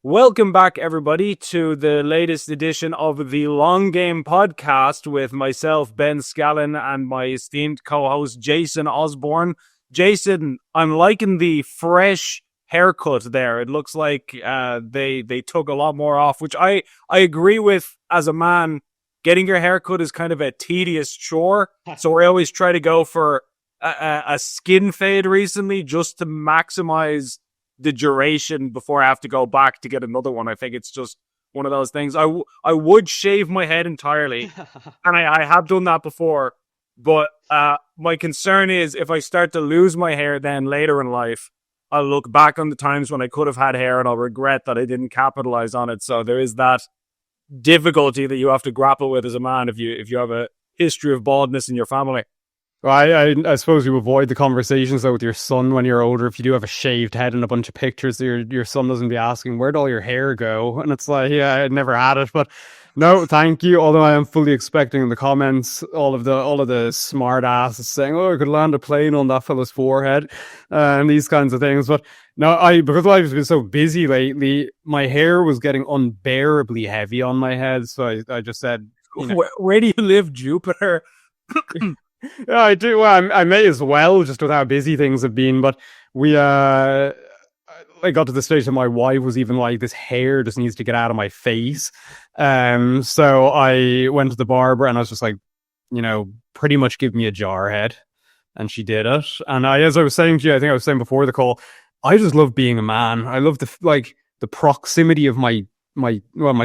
Welcome back, everybody, to the latest edition of the Long Game podcast with myself, Ben Scallon, and my esteemed co-host, Jason Osborne. Jason, I'm liking the fresh haircut there. It looks like they took a lot more off, which I agree with. As a man, getting your haircut is kind of a tedious chore, so I always try to go for a skin fade recently just to maximize the duration before I have to go back to get another one. I think it's just one of those things. I would shave my head entirely, and I have done that before, but my concern is if I start to lose my hair then later in life, I'll look back on the times when I could have had hair and I'll regret that I didn't capitalize on it. So there is that difficulty that you have to grapple with as a man if you have a history of baldness in your family. Well, I suppose you avoid the conversations though with your son when you're older. If you do have a shaved head and a bunch of pictures, your son doesn't be asking, where'd all your hair go? And it's like, yeah, I never had it, but no, thank you. Although I am fully expecting in the comments all of the smart asses saying, oh, I could land a plane on that fella's forehead, and these kinds of things. But no, because I've been so busy lately, my hair was getting unbearably heavy on my head. So I just said, where do you live, Jupiter? Yeah, I do. Well, I may as well, just with how busy things have been. But I got to the stage that my wife was even like, this hair just needs to get out of my face. So I went to the barber and I was just like, pretty much give me a jar head. And she did it. And as I was saying to you, I think I was saying before the call, I just love being a man. I love the proximity of my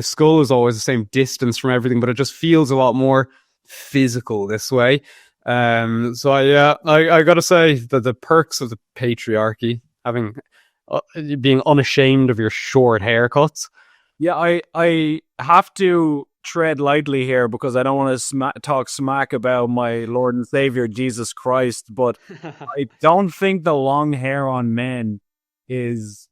skull is always the same distance from everything, but it just feels a lot more physical this way. So I gotta say that the perks of the patriarchy, having being unashamed of your short haircuts. Yeah, I have to tread lightly here because I don't want to talk smack about my Lord and Savior Jesus Christ, but I don't think the long hair on men is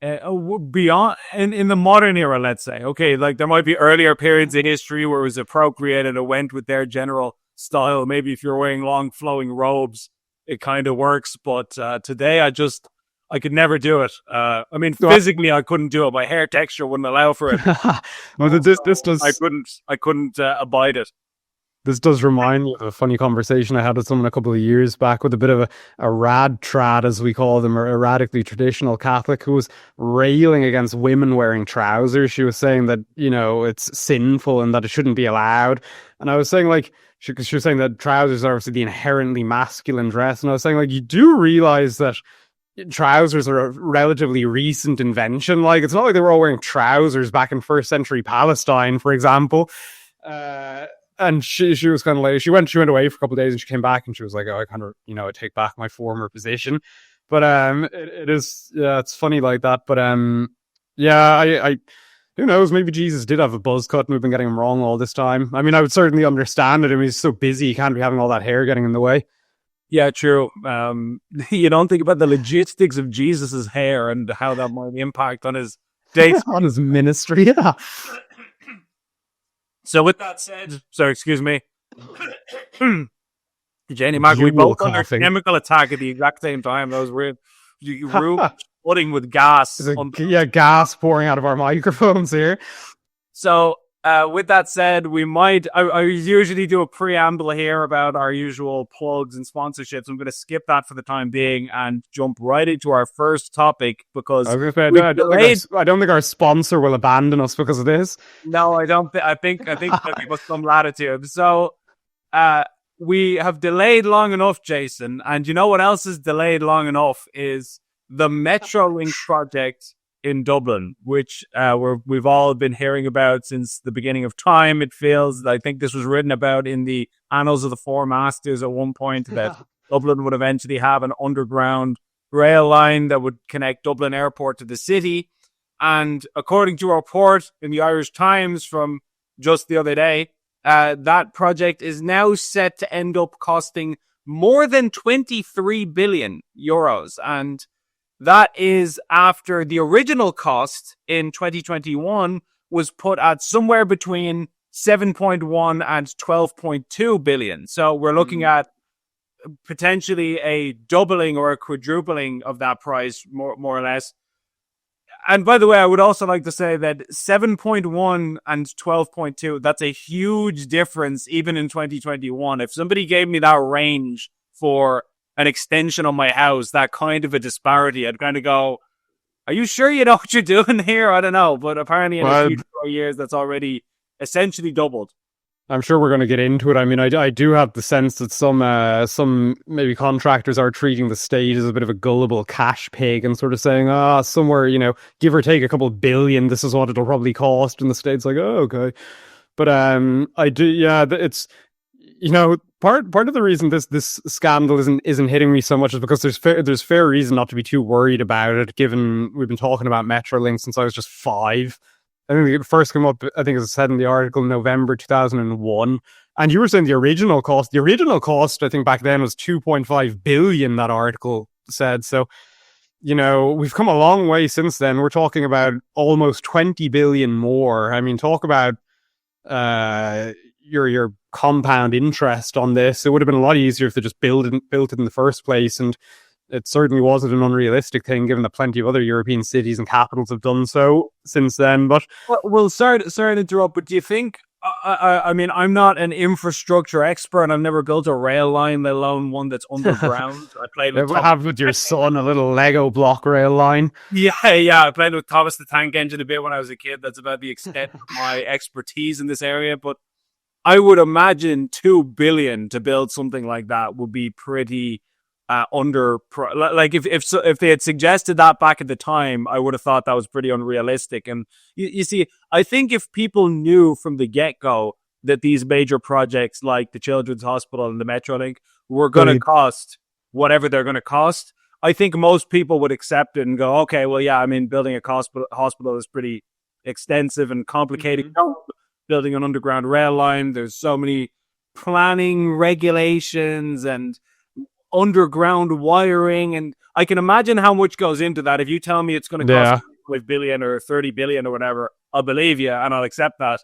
beyond in the modern era. Let's say, okay, like there might be earlier periods in history where it was appropriate and it went with their general style. Maybe if you're wearing long flowing robes, it kind of works. But today, I could never do it. I mean, physically, I couldn't do it. My hair texture wouldn't allow for it. Well, this does. I couldn't abide it. This does remind me of a funny conversation I had with someone a couple of years back with a bit of a rad trad, as we call them, or a radically traditional Catholic who was railing against women wearing trousers. She was saying that, it's sinful and that it shouldn't be allowed. And I was saying, like, she was saying that trousers are obviously the inherently masculine dress. And I was saying, like, you do realize that trousers are a relatively recent invention. Like, it's not like they were all wearing trousers back in first century Palestine, for example. And she was kind of like, she went away for a couple of days and she came back and she was like, oh, I kind of, I take back my former position. But it is, yeah, it's funny like that. But I who knows, maybe Jesus did have a buzz cut and we've been getting him wrong all this time. I mean, I would certainly understand it. I mean, he's so busy, he can't be having all that hair getting in the way. Yeah, true. You don't think about the logistics of Jesus's hair and how that might impact on his dates. On his ministry, yeah. So with that said, sorry, excuse me. Jenny Mac, we both under chemical attack at the exact same time. That was weird. You flooding with gas. Gas pouring out of our microphones here. So with that said, I usually do a preamble here about our usual plugs and sponsorships. I'm going to skip that for the time being and jump right into our first topic because I don't think our sponsor will abandon us because of this. No, I don't. I think there'll be some latitude. So we have delayed long enough, Jason. And you know what else is delayed long enough is the Metro Link project in Dublin, which we've all been hearing about since the beginning of time. It feels, I think this was written about in the Annals of the Four Masters at one point, that Dublin would eventually have an underground rail line that would connect Dublin Airport to the city. And according to a report in the Irish Times from just the other day, that project is now set to end up costing more than 23 billion euros. And that is after the original cost in 2021 was put at somewhere between 7.1 and 12.2 billion. So we're looking at potentially a doubling or a quadrupling of that price, more or less. And by the way, I would also like to say that 7.1 and 12.2, that's a huge difference even in 2021. If somebody gave me that range for an extension on my house, that kind of a disparity, I'd kind of go, are you sure you know what you're doing here? I don't know. But apparently in a few 4 years, that's already essentially doubled. I'm sure we're going to get into it. I mean, I do have the sense that some maybe contractors are treating the state as a bit of a gullible cash pig and sort of saying, somewhere, give or take a couple of billion, this is what it'll probably cost. And the state's like, oh, okay. But I do, yeah, it's, part of the reason this scandal isn't hitting me so much is because there's fair reason not to be too worried about it, given we've been talking about Metrolink since I was just 5. I think it first came up, I think as I said in the article, November 2001. And you were saying the original cost, I think back then was 2.5 billion, that article said. So, we've come a long way since then. We're talking about almost 20 billion more. I mean, talk about your compound interest on this. It would have been a lot easier if they just built it in the first place. And it certainly wasn't an unrealistic thing, given that plenty of other European cities and capitals have done so since then. But well, sorry to interrupt, but do you think? I mean, I'm not an infrastructure expert, and I've never built a rail line, let alone one that's underground. I played with your son a little Lego block rail line. Yeah. I played with Thomas the Tank Engine a bit when I was a kid. That's about the extent of my expertise in this area. But I would imagine 2 billion to build something like that would be pretty. If they had suggested that back at the time, I would have thought that was pretty unrealistic. And you see, I think if people knew from the get-go that these major projects like the Children's Hospital and the Metrolink were going to cost whatever they're going to cost, I think most people would accept it and go, okay, well, yeah, I mean, building a hospital is pretty extensive and complicated. Mm-hmm. Building an underground rail line, there's so many planning regulations and underground wiring, and I can imagine how much goes into that. If you tell me it's going to cost 5 billion or 30 billion or whatever, I'll believe you and I'll accept that.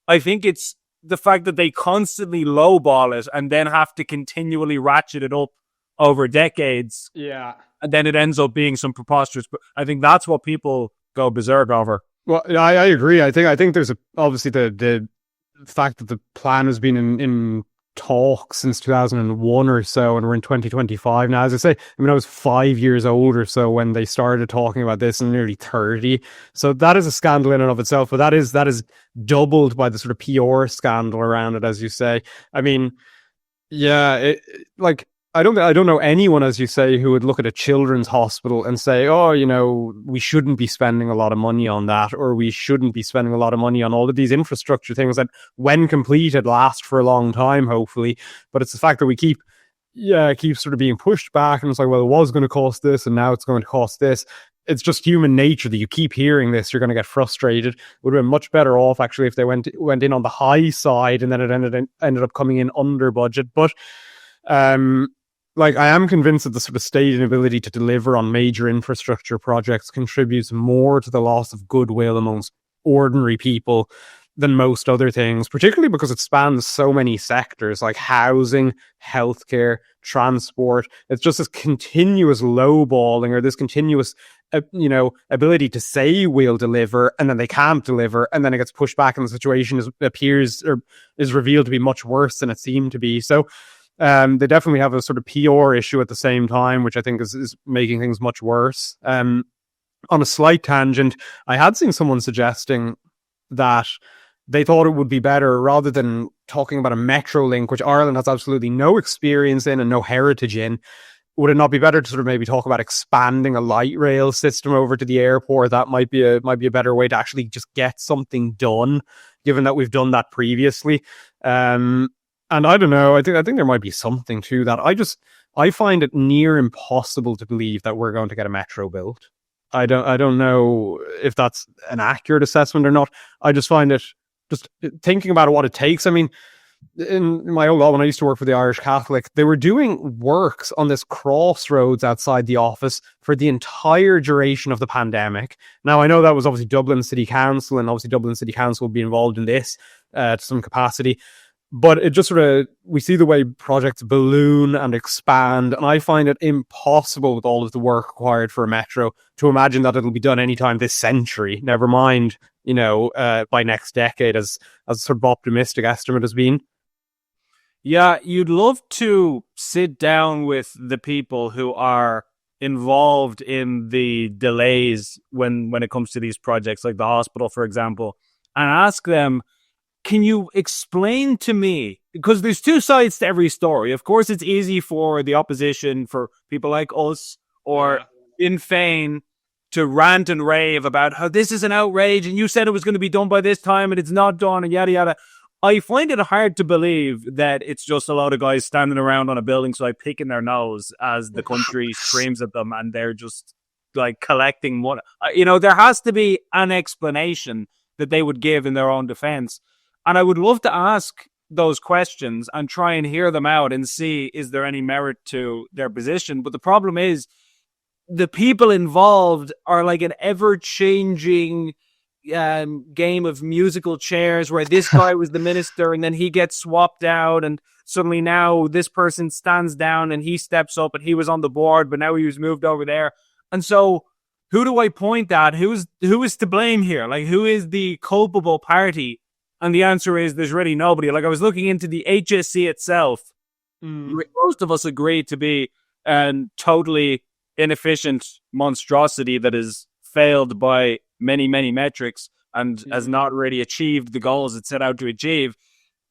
I think it's the fact that they constantly lowball it and then have to continually ratchet it up over decades. Yeah. And then it ends up being some preposterous, but I think that's what people go berserk over. Well, I agree. I think there's obviously the fact that the plan has been in talk since 2001 or so, and we're in 2025 now. As I say, I mean, I was 5 years old or so when they started talking about this, and nearly 30. So that is a scandal in and of itself, but that is doubled by the sort of PR scandal around it, as you say. I mean, yeah, I don't know anyone, as you say, who would look at a children's hospital and say, oh, we shouldn't be spending a lot of money on that, or we shouldn't be spending a lot of money on all of these infrastructure things that, when completed, last for a long time, hopefully. But it's the fact that we keep sort of being pushed back, and it's like, well, it was going to cost this, and now it's going to cost this. It's just human nature that you keep hearing this. You're going to get frustrated. It would have been much better off, actually, if they went in on the high side, and then it ended up coming in under budget. But I am convinced that the sort of state inability to deliver on major infrastructure projects contributes more to the loss of goodwill amongst ordinary people than most other things, particularly because it spans so many sectors like housing, healthcare, transport. It's just this continuous lowballing, or this continuous, ability to say we'll deliver, and then they can't deliver, and then it gets pushed back, and the situation is revealed to be much worse than it seemed to be. So they definitely have a sort of PR issue at the same time, which I think is making things much worse. On a slight tangent, I had seen someone suggesting that they thought it would be better, rather than talking about a Metrolink, which Ireland has absolutely no experience in and no heritage in, would it not be better to sort of maybe talk about expanding a light rail system over to the airport? That might be a better way to actually just get something done, given that we've done that previously. And I don't know, I think there might be something to that. I find it near impossible to believe that we're going to get a metro built. I don't know if that's an accurate assessment or not. I just find it, just thinking about what it takes. I mean, in my old law, when I used to work for the Irish Catholic, they were doing works on this crossroads outside the office for the entire duration of the pandemic. Now, I know that was obviously Dublin City Council, and obviously Dublin City Council will be involved in this to some capacity. But it just sort of, we see the way projects balloon and expand, and I find it impossible with all of the work required for a metro to imagine that it'll be done anytime this century, never mind, by next decade, as sort of optimistic estimate has been. Yeah, you'd love to sit down with the people who are involved in the delays when it comes to these projects, like the hospital, for example, and ask them, can you explain to me, because there's two sides to every story. Of course, it's easy for the opposition, for people like us or Sinn Féin, to rant and rave about how this is an outrage and you said it was going to be done by this time and it's not done and yada yada. I find it hard to believe that it's just a lot of guys standing around on a building site picking their nose as the country screams at them and they're just like collecting money. There has to be an explanation that they would give in their own defense. And I would love to ask those questions and try and hear them out and see, is there any merit to their position? But the problem is the people involved are like an ever-changing game of musical chairs where this guy was the minister and then he gets swapped out and suddenly now this person stands down and he steps up and he was on the board but now he was moved over there. And so who do I point at? Who is to blame here? Like, who is the culpable party? And the answer is there's really nobody. Like, I was looking into the HSC itself. Most of us agree to be a totally inefficient monstrosity that has failed by many, many metrics and has not really achieved the goals it set out to achieve.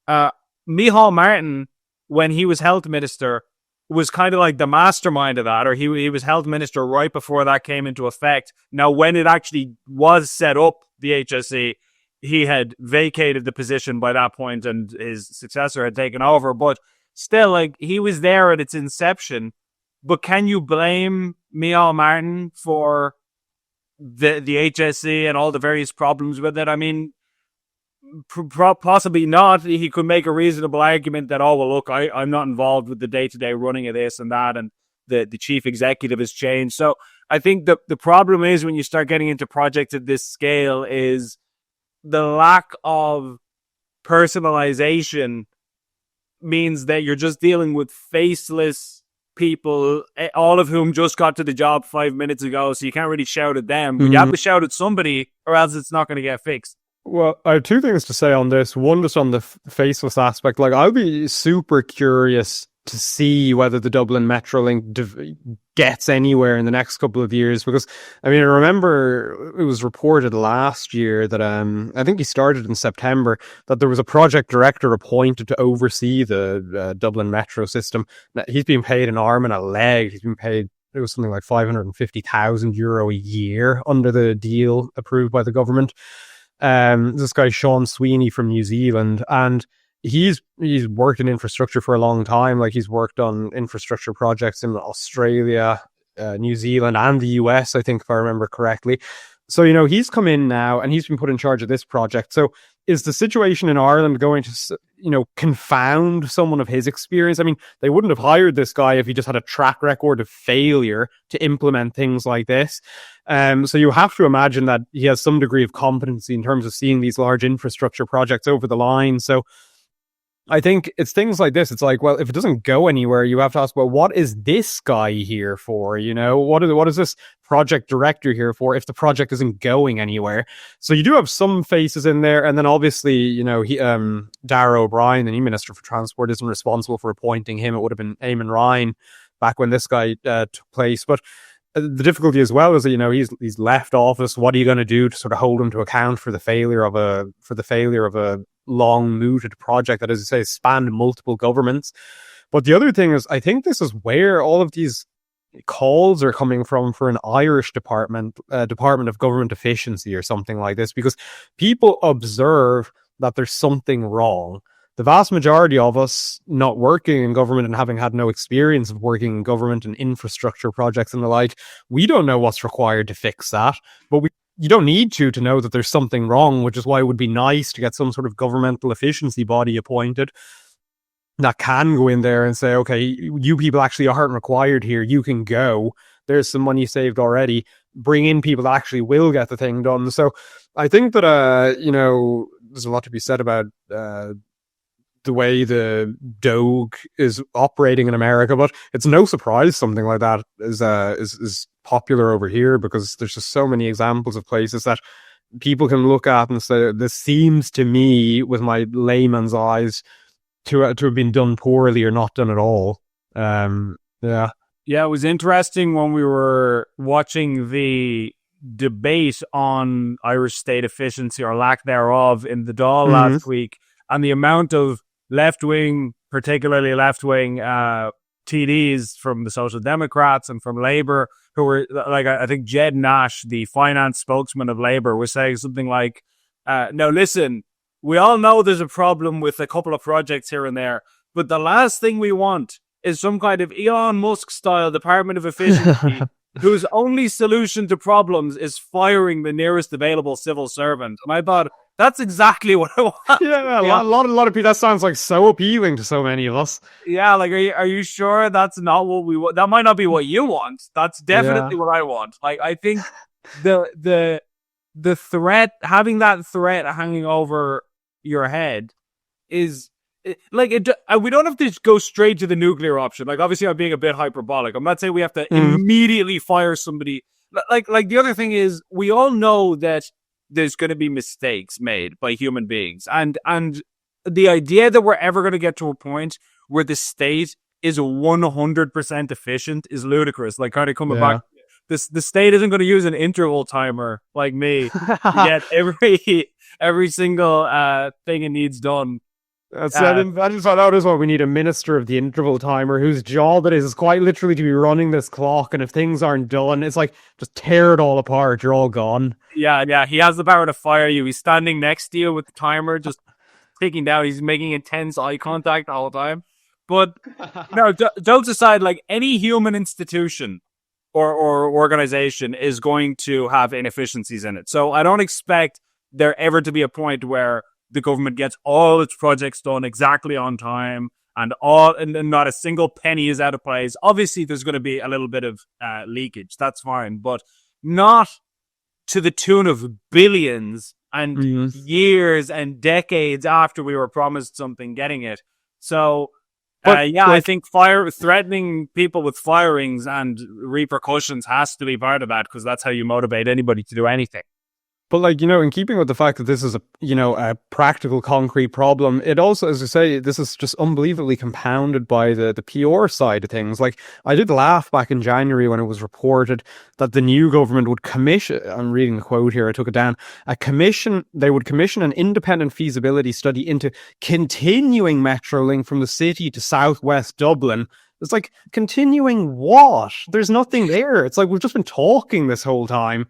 Micheál Martin, when he was health minister, was kind of like the mastermind of that, or he was health minister right before that came into effect. Now, when it actually was set up, the HSE, he had vacated the position by that point and his successor had taken over. But still, like, he was there at its inception. But can you blame Micheál Martin for the HSE and all the various problems with it? I mean, possibly not. He could make a reasonable argument that, oh, well, look, I'm not involved with the day-to-day running of this and that, and the chief executive has changed. So I think the problem is when you start getting into projects at this scale is the lack of personalization means that you're just dealing with faceless people, all of whom just got to the job 5 minutes ago, so you can't really shout at them. But you have to shout at somebody or else it's not going to get fixed. Well, I have two things to say on this. One, just on the faceless aspect. Like, I'll be super curious to see whether the Dublin Metro link gets anywhere in the next couple of years, because I mean, I remember it was reported last year that I think he started in September, that there was a project director appointed to oversee the Dublin Metro system. He's been paid an arm and a leg. He's been paid, it was something like €550,000 a year under the deal approved by the government. This guy Sean Sweeney from New Zealand, and he's worked in infrastructure for a long time. Like, he's worked on infrastructure projects in Australia, New Zealand, and the US, I think, if I remember correctly. So, he's come in now and he's been put in charge of this project. So is the situation in Ireland going to, confound someone of his experience? I mean, they wouldn't have hired this guy if he just had a track record of failure to implement things like this. So you have to imagine that he has some degree of competency in terms of seeing these large infrastructure projects over the line. So I think it's things like this. It's like, well, if it doesn't go anywhere, you have to ask, well, what is this guy here for? What is this project director here for if the project isn't going anywhere? So you do have some faces in there. And then obviously, Darragh O'Brien, the new Minister for Transport, isn't responsible for appointing him. It would have been Eamon Ryan back when this guy took place. But the difficulty as well is that, he's left office. What are you going to do to sort of hold him to account for the failure of a long mooted project that, as you say, spanned multiple governments? But the other thing is, I think this is where all of these calls are coming from for an Irish Department of Government Efficiency or something like this, because people observe that there's something wrong. The vast majority of us not working in government and having had no experience of working in government and infrastructure projects and the like, we don't know what's required to fix that. But you don't need to know that there's something wrong, which is why it would be nice to get some sort of governmental efficiency body appointed that can go in there and say, okay, you people actually aren't required here. You can go. There's some money saved already. Bring in people that actually will get the thing done. So I think that, there's a lot to be said about the the way the Doge is operating in America, but it's no surprise something like that is popular over here, because there's just so many examples of places that people can look at and say, this seems to me, with my layman's eyes, to have been done poorly or not done at all. Yeah, it was interesting when we were watching the debate on Irish state efficiency or lack thereof in the Dáil last week, and the amount of left-wing, particularly left-wing TDs from the Social Democrats and from Labour, who were like, I think Jed Nash, the finance spokesman of Labour, was saying something like, no, listen, we all know there's a problem with a couple of projects here and there, but the last thing we want is some kind of Elon Musk style Department of Efficiency whose only solution to problems is firing the nearest available civil servant. And I thought, that's exactly what I want. Yeah, a lot of people. That sounds like so appealing to so many of us. Yeah, like, are you sure that's not what we want? That might not be what you want. That's definitely what I want. Like, I think the threat, having that threat hanging over your head is like it. We don't have to go straight to the nuclear option. Like, obviously, I'm being a bit hyperbolic. I'm not saying we have to immediately fire somebody. Like the other thing is, we all know that there's going to be mistakes made by human beings. And the idea that we're ever going to get to a point where the state is 100% efficient is ludicrous. Like, kind of coming back, the state isn't going to use an interval timer like me to get every single thing it needs done. I just thought that is what we need: a minister of the interval timer whose job it is quite literally to be running this clock, and if things aren't done, it's like, just tear it all apart, you're all gone. Yeah, he has the power to fire you. He's standing next to you with the timer just ticking down. He's making intense eye contact the whole time. But no, jokes aside, like, any human institution or organization is going to have inefficiencies in it. So I don't expect there ever to be a point where the government gets all its projects done exactly on time and not a single penny is out of place. Obviously, there's going to be a little bit of leakage. That's fine, but not to the tune of billions and years and decades after we were promised something getting it. So, I think threatening people with firings and repercussions has to be part of that, because that's how you motivate anybody to do anything. But, like, in keeping with the fact that this is a practical, concrete problem, it also, as I say, this is just unbelievably compounded by the PR side of things. Like, I did laugh back in January when it was reported that the new government would commission, I'm reading the quote here, I took it down, they would commission an independent feasibility study into continuing Metrolink from the city to southwest Dublin. It's like, continuing what? There's nothing there. It's like, we've just been talking this whole time.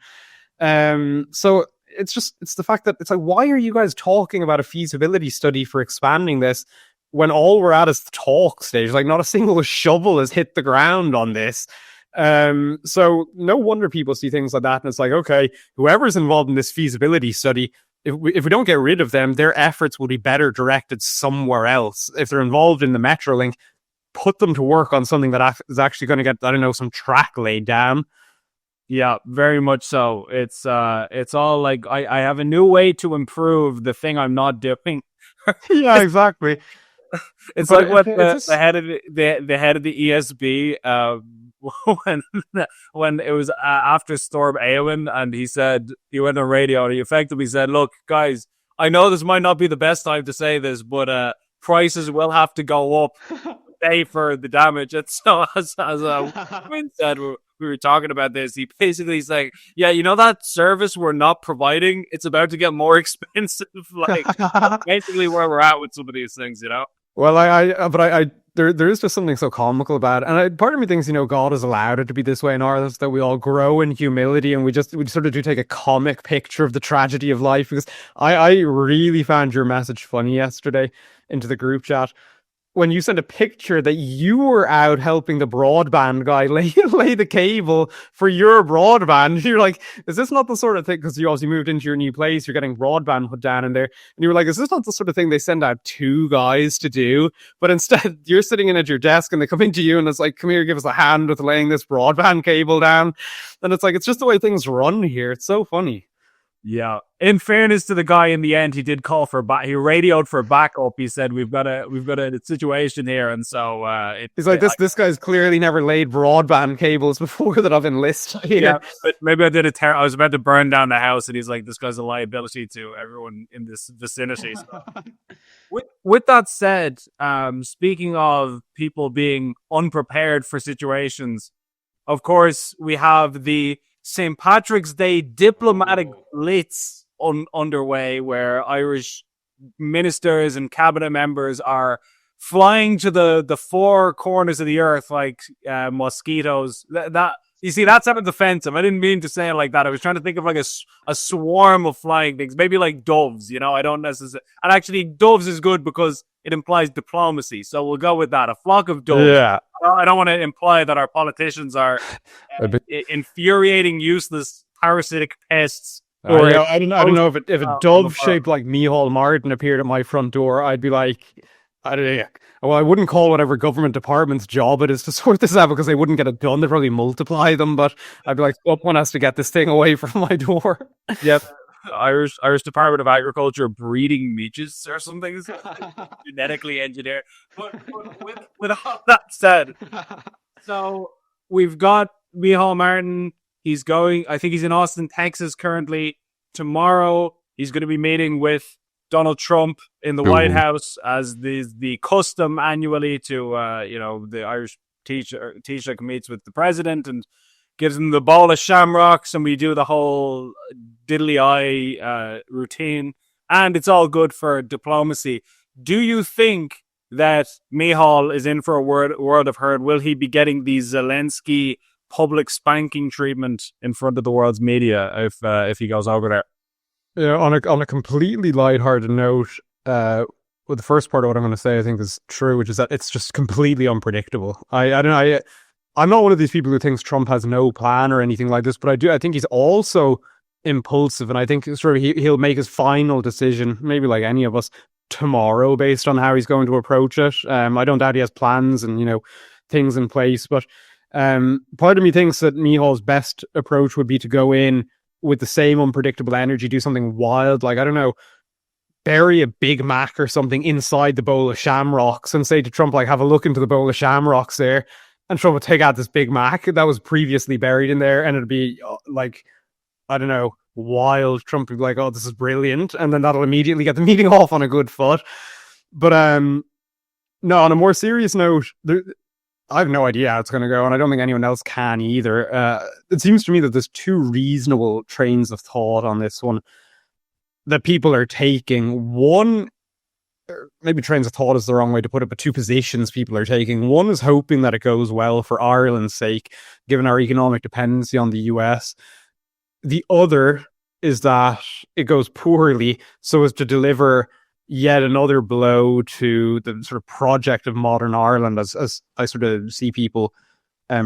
So it's the fact that it's like, why are you guys talking about a feasibility study for expanding this when all we're at is the talk stage? Like, not a single shovel has hit the ground on this. So no wonder people see things like that, and it's like, okay, whoever's involved in this feasibility study, if we don't get rid of them, their efforts will be better directed somewhere else. If they're involved in the Metrolink, put them to work on something that is actually going to get, I don't know, some track laid down. Yeah, very much so. It's all like, I have a new way to improve the thing I'm not doing. Yeah, exactly. It's like what the head of the ESB when it was after Storm Éowyn, and he went on radio and he effectively said, "Look, guys, I know this might not be the best time to say this, but prices will have to go up to pay for the damage." And so as Wynne said, we were talking about this, he basically is like, yeah, that service we're not providing, it's about to get more expensive. Like, basically where we're at with some of these things, Well, there is just something so comical about it. And part of me thinks, God has allowed it to be this way in Ireland, that we all grow in humility and we sort of do take a comic picture of the tragedy of life. Because I really found your message funny yesterday into the group chat, when you sent a picture that you were out helping the broadband guy lay the cable for your broadband. You're like, is this not the sort of thing, because you obviously moved into your new place, you're getting broadband put down in there, and you were like, is this not the sort of thing they send out two guys to do? But instead, you're sitting in at your desk and they come into you and it's like, come here, give us a hand with laying this broadband cable down. And it's like, it's just the way things run here. It's so funny. Yeah. In fairness to the guy, in the end, he did call for he radioed for backup. He said, "We've got a situation here," and so He's like, this guy's clearly never laid broadband cables before that I've enlisted here. Yeah, but maybe I did I was about to burn down the house, and he's like, "This guy's a liability to everyone in this vicinity." So. With that said, speaking of people being unprepared for situations, of course, we have the St. Patrick's Day diplomatic blitz underway, where Irish ministers and cabinet members are flying to the four corners of the earth like mosquitoes. That you see, that sounded defensive. I didn't mean to say it like that. I was trying to think of like a swarm of flying things, maybe like doves. I don't necessarily. And actually, doves is good because it implies diplomacy. So we'll go with that. A flock of doves. Yeah. I don't want to imply that our politicians are infuriating, useless, parasitic pests. I don't know if a dove shaped like Micheál Martin appeared at my front door, I'd be like, I don't know. Well, I wouldn't call whatever government department's job it is to sort this out because they wouldn't get it done. They'd probably multiply them, but I'd be like, someone has to get this thing away from my door. Yep. Irish Department of Agriculture breeding midges or something, genetically engineered. But with all that said, so we've got Micheál Martin. He's going. I think he's in Austin, Texas currently. Tomorrow, he's going to be meeting with Donald Trump in the White House, as the custom annually to the Irish Taoiseach meets with the president and gives him the bowl of shamrocks, and we do the whole diddly eye routine, and it's all good for diplomacy. Do you think that Micheál is in for a world of hurt? Will he be getting the Zelensky public spanking treatment in front of the world's media if he goes over there? Yeah, on a completely lighthearted note, the first part of what I'm going to say I think is true, which is that it's just completely unpredictable. I don't know. I'm not one of these people who thinks Trump has no plan or anything like this, but I think he's also impulsive, and I think sort of he'll make his final decision, maybe like any of us, tomorrow based on how he's going to approach it. I don't doubt he has plans and things in place, but part of me thinks that Micheál's best approach would be to go in with the same unpredictable energy, do something wild, like, I don't know, bury a Big Mac or something inside the bowl of shamrocks and say to Trump, like, have a look into the bowl of shamrocks there, and Trump would take out this Big Mac that was previously buried in there, and it'd be like, I don't know, wild. Trump would be like, oh, this is brilliant, and then that'll immediately get the meeting off on a good foot. But no, on a more serious note, I have no idea how it's going to go, and I don't think anyone else can either. It seems to me that there's two reasonable trains of thought on this one that people are taking. One, maybe trains of thought is the wrong way to put it, but two positions people are taking. One is hoping that it goes well for Ireland's sake, given our economic dependency on the US. The other is that it goes poorly so as to deliver yet another blow to the sort of project of modern Ireland, as I sort of see people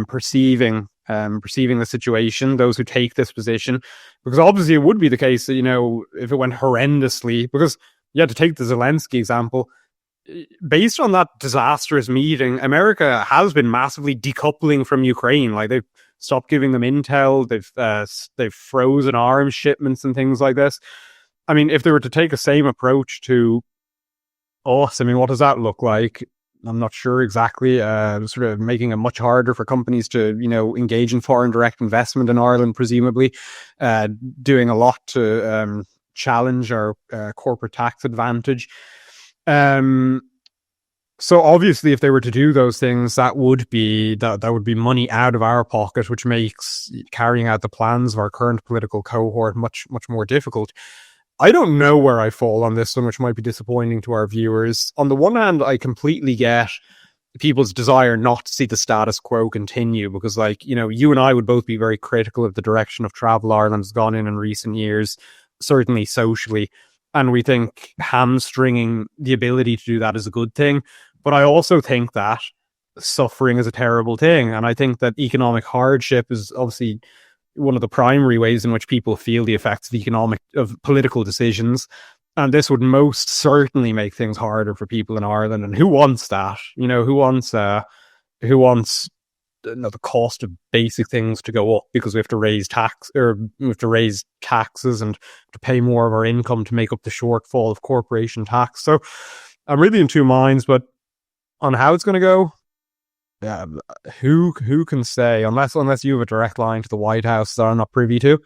perceiving the situation, those who take this position. Because obviously it would be the case that, if it went horrendously, because to take the Zelensky example, based on that disastrous meeting, America has been massively decoupling from Ukraine. Like, they've stopped giving them intel, they've frozen arms shipments and things like this. I mean, if they were to take the same approach to us, I mean, what does that look like? I'm not sure exactly. Sort of making it much harder for companies to, engage in foreign direct investment in Ireland, presumably. Doing a lot to challenge our corporate tax advantage. So obviously, if they were to do those things, that would be money out of our pocket, which makes carrying out the plans of our current political cohort much, much more difficult. I don't know where I fall on this one, which might be disappointing to our viewers. On the one hand, I completely get people's desire not to see the status quo continue, because, you and I would both be very critical of the direction of travel Ireland has gone in recent years, certainly socially. And we think hamstringing the ability to do that is a good thing. But I also think that suffering is a terrible thing. And I think that economic hardship is obviously one of the primary ways in which people feel the effects of political decisions. And this would most certainly make things harder for people in Ireland. And who wants that? Who wants the cost of basic things to go up because we have to raise taxes and to pay more of our income to make up the shortfall of corporation tax. So I'm really in two minds, but on how it's going to go, who can say, unless you have a direct line to the White House that I'm not privy to.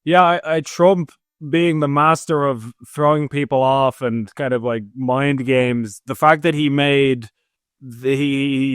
Yeah, I Trump being the master of throwing people off and kind of like mind games, the fact that he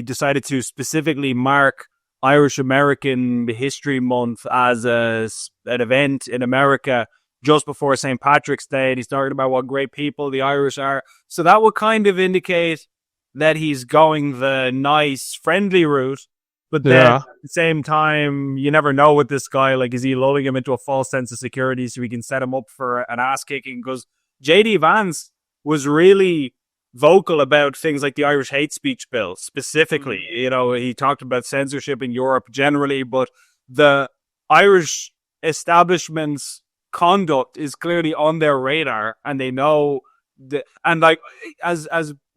decided to specifically mark Irish American History Month as an event in America just before St. Patrick's Day, and he's talking about what great people the Irish are. So that would kind of indicate that he's going the nice, friendly route. But then at the same time, you never know with this guy. Like, is he lulling him into a false sense of security so he can set him up for an ass kicking? Because J.D. Vance was really vocal about things like the Irish hate speech bill specifically. You know, he talked about censorship in Europe generally, but the Irish establishment's conduct is clearly on their radar, and they know that. And like, as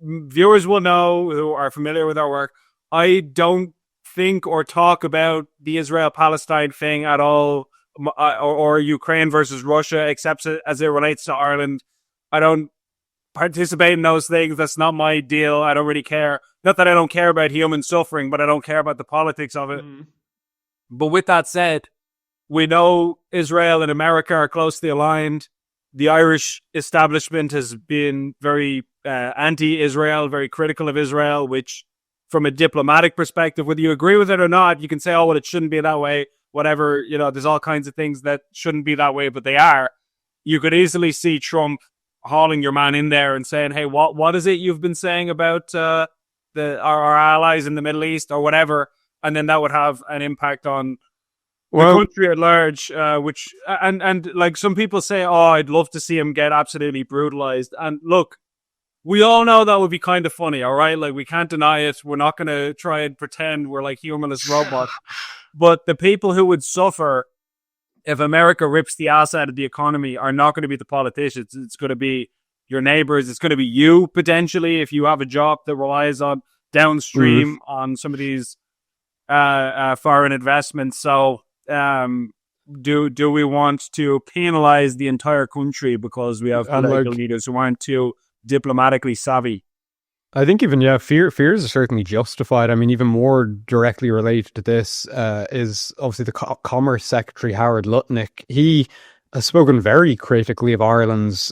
viewers will know who are familiar with our work, I don't think or talk about the Israel-Palestine thing at all, or Ukraine versus Russia, except as it relates to Ireland. I don't participate in those things. That's not my deal. I don't really care. Not that I don't care about human suffering, but I don't care about the politics of it. But with that said, we know Israel and America are closely aligned. The Irish establishment has been very anti-Israel, very critical of Israel, which, from a diplomatic perspective, whether you agree with it or not, you can say, oh, well, it shouldn't be that way, whatever. You know, there's all kinds of things that shouldn't be that way, but they are. You could easily see Trump hauling your man in there and saying, hey, what is it you've been saying about our allies in the Middle East or whatever? And then that would have an impact on the country at large, which, and like some people say, oh, I'd love to see him get absolutely brutalized. And look, we all know that would be kind of funny, all right? Like, we can't deny it. We're not going to try and pretend we're like humorless robots. But the people who would suffer if America rips the ass out of the economy are not going to be the politicians. It's going to be your neighbors. It's going to be you, potentially, if you have a job that relies on downstream on some of these foreign investments. So do we want to penalize the entire country because we have political leaders who aren't too diplomatically savvy? I think even, fears are certainly justified. I mean, even more directly related to this is obviously the Commerce Secretary, Howard Lutnick. He has spoken very critically of Ireland's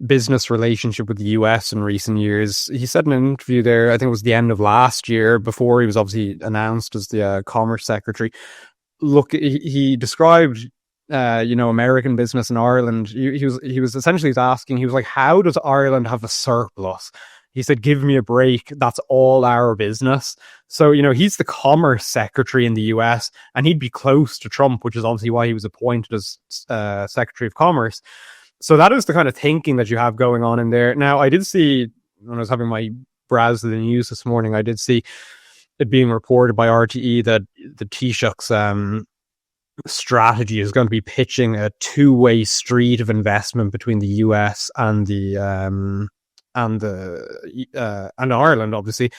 business relationship with the US in recent years. He said in an interview there, I think it was the end of last year, before he was obviously announced as the Commerce Secretary. Look, he described American business in Ireland. He was essentially asking, he was like, how does Ireland have a surplus? He said, give me a break. That's all our business. So, he's the Commerce Secretary in the US, and he'd be close to Trump, which is obviously why he was appointed as Secretary of Commerce. So that is the kind of thinking that you have going on in there. Now, I did see, when I was having my browse of the news this morning, I did see it being reported by RTE that the Taoiseach's strategy is going to be pitching a two-way street of investment between the US and and Ireland, obviously.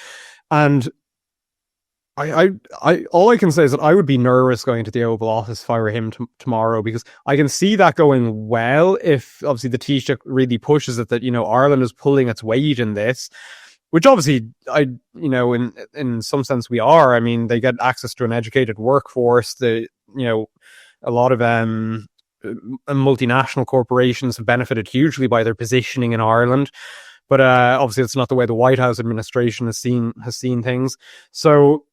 And I all I can say is that I would be nervous going to the Oval Office if I were him tomorrow, because I can see that going well if obviously the Taoiseach really pushes it, that Ireland is pulling its weight in this, which obviously in some sense we are. I mean, they get access to an educated workforce. A lot of multinational corporations have benefited hugely by their positioning in Ireland. But obviously, it's not the way the White House administration has seen things. So,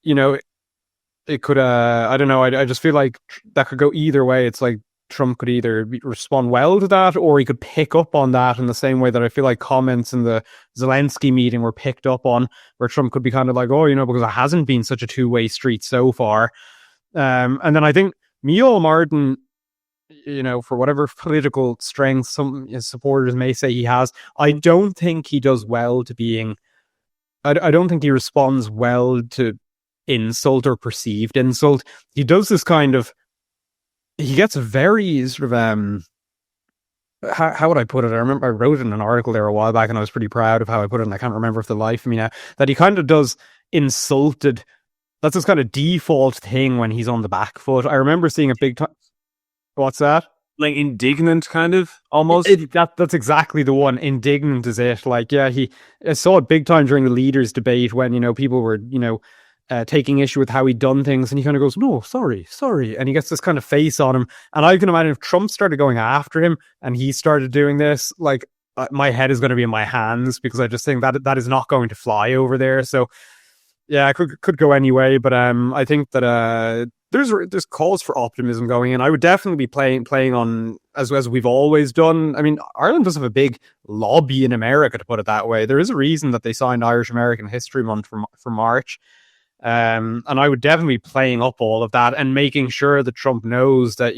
it could. I don't know. I just feel like that could go either way. It's like Trump could either respond well to that, or he could pick up on that in the same way that I feel like comments in the Zelensky meeting were picked up on, where Trump could be kind of like, oh, because it hasn't been such a two-way street so far. And then I think Micheál Martin, for whatever political strength some his supporters may say he has, I don't think he does well to being. I don't think he responds well to insult or perceived insult. He does this kind of. He gets very sort of how would I put it? I remember I wrote it in an article there a while back, and I was pretty proud of how I put it, and I can't remember for the life of me now, that he kind of does insulted that's his kind of default thing when he's on the back foot. I remember seeing a big time. What's that? Like indignant, kind of almost. That's exactly the one. Indignant is it? Like, yeah, I saw it big time during the leaders' debate when people were taking issue with how he'd done things, and he kind of goes, "No, sorry," and he gets this kind of face on him. And I can imagine if Trump started going after him and he started doing this, like my head is going to be in my hands, because I just think that is not going to fly over there. So yeah, it could go anyway, but I think that there's calls for optimism going in. I would definitely be playing on as we've always done. I mean, Ireland does have a big lobby in America, to put it that way. There is a reason that they signed Irish American History Month for March. And I would definitely be playing up all of that and making sure that Trump knows that,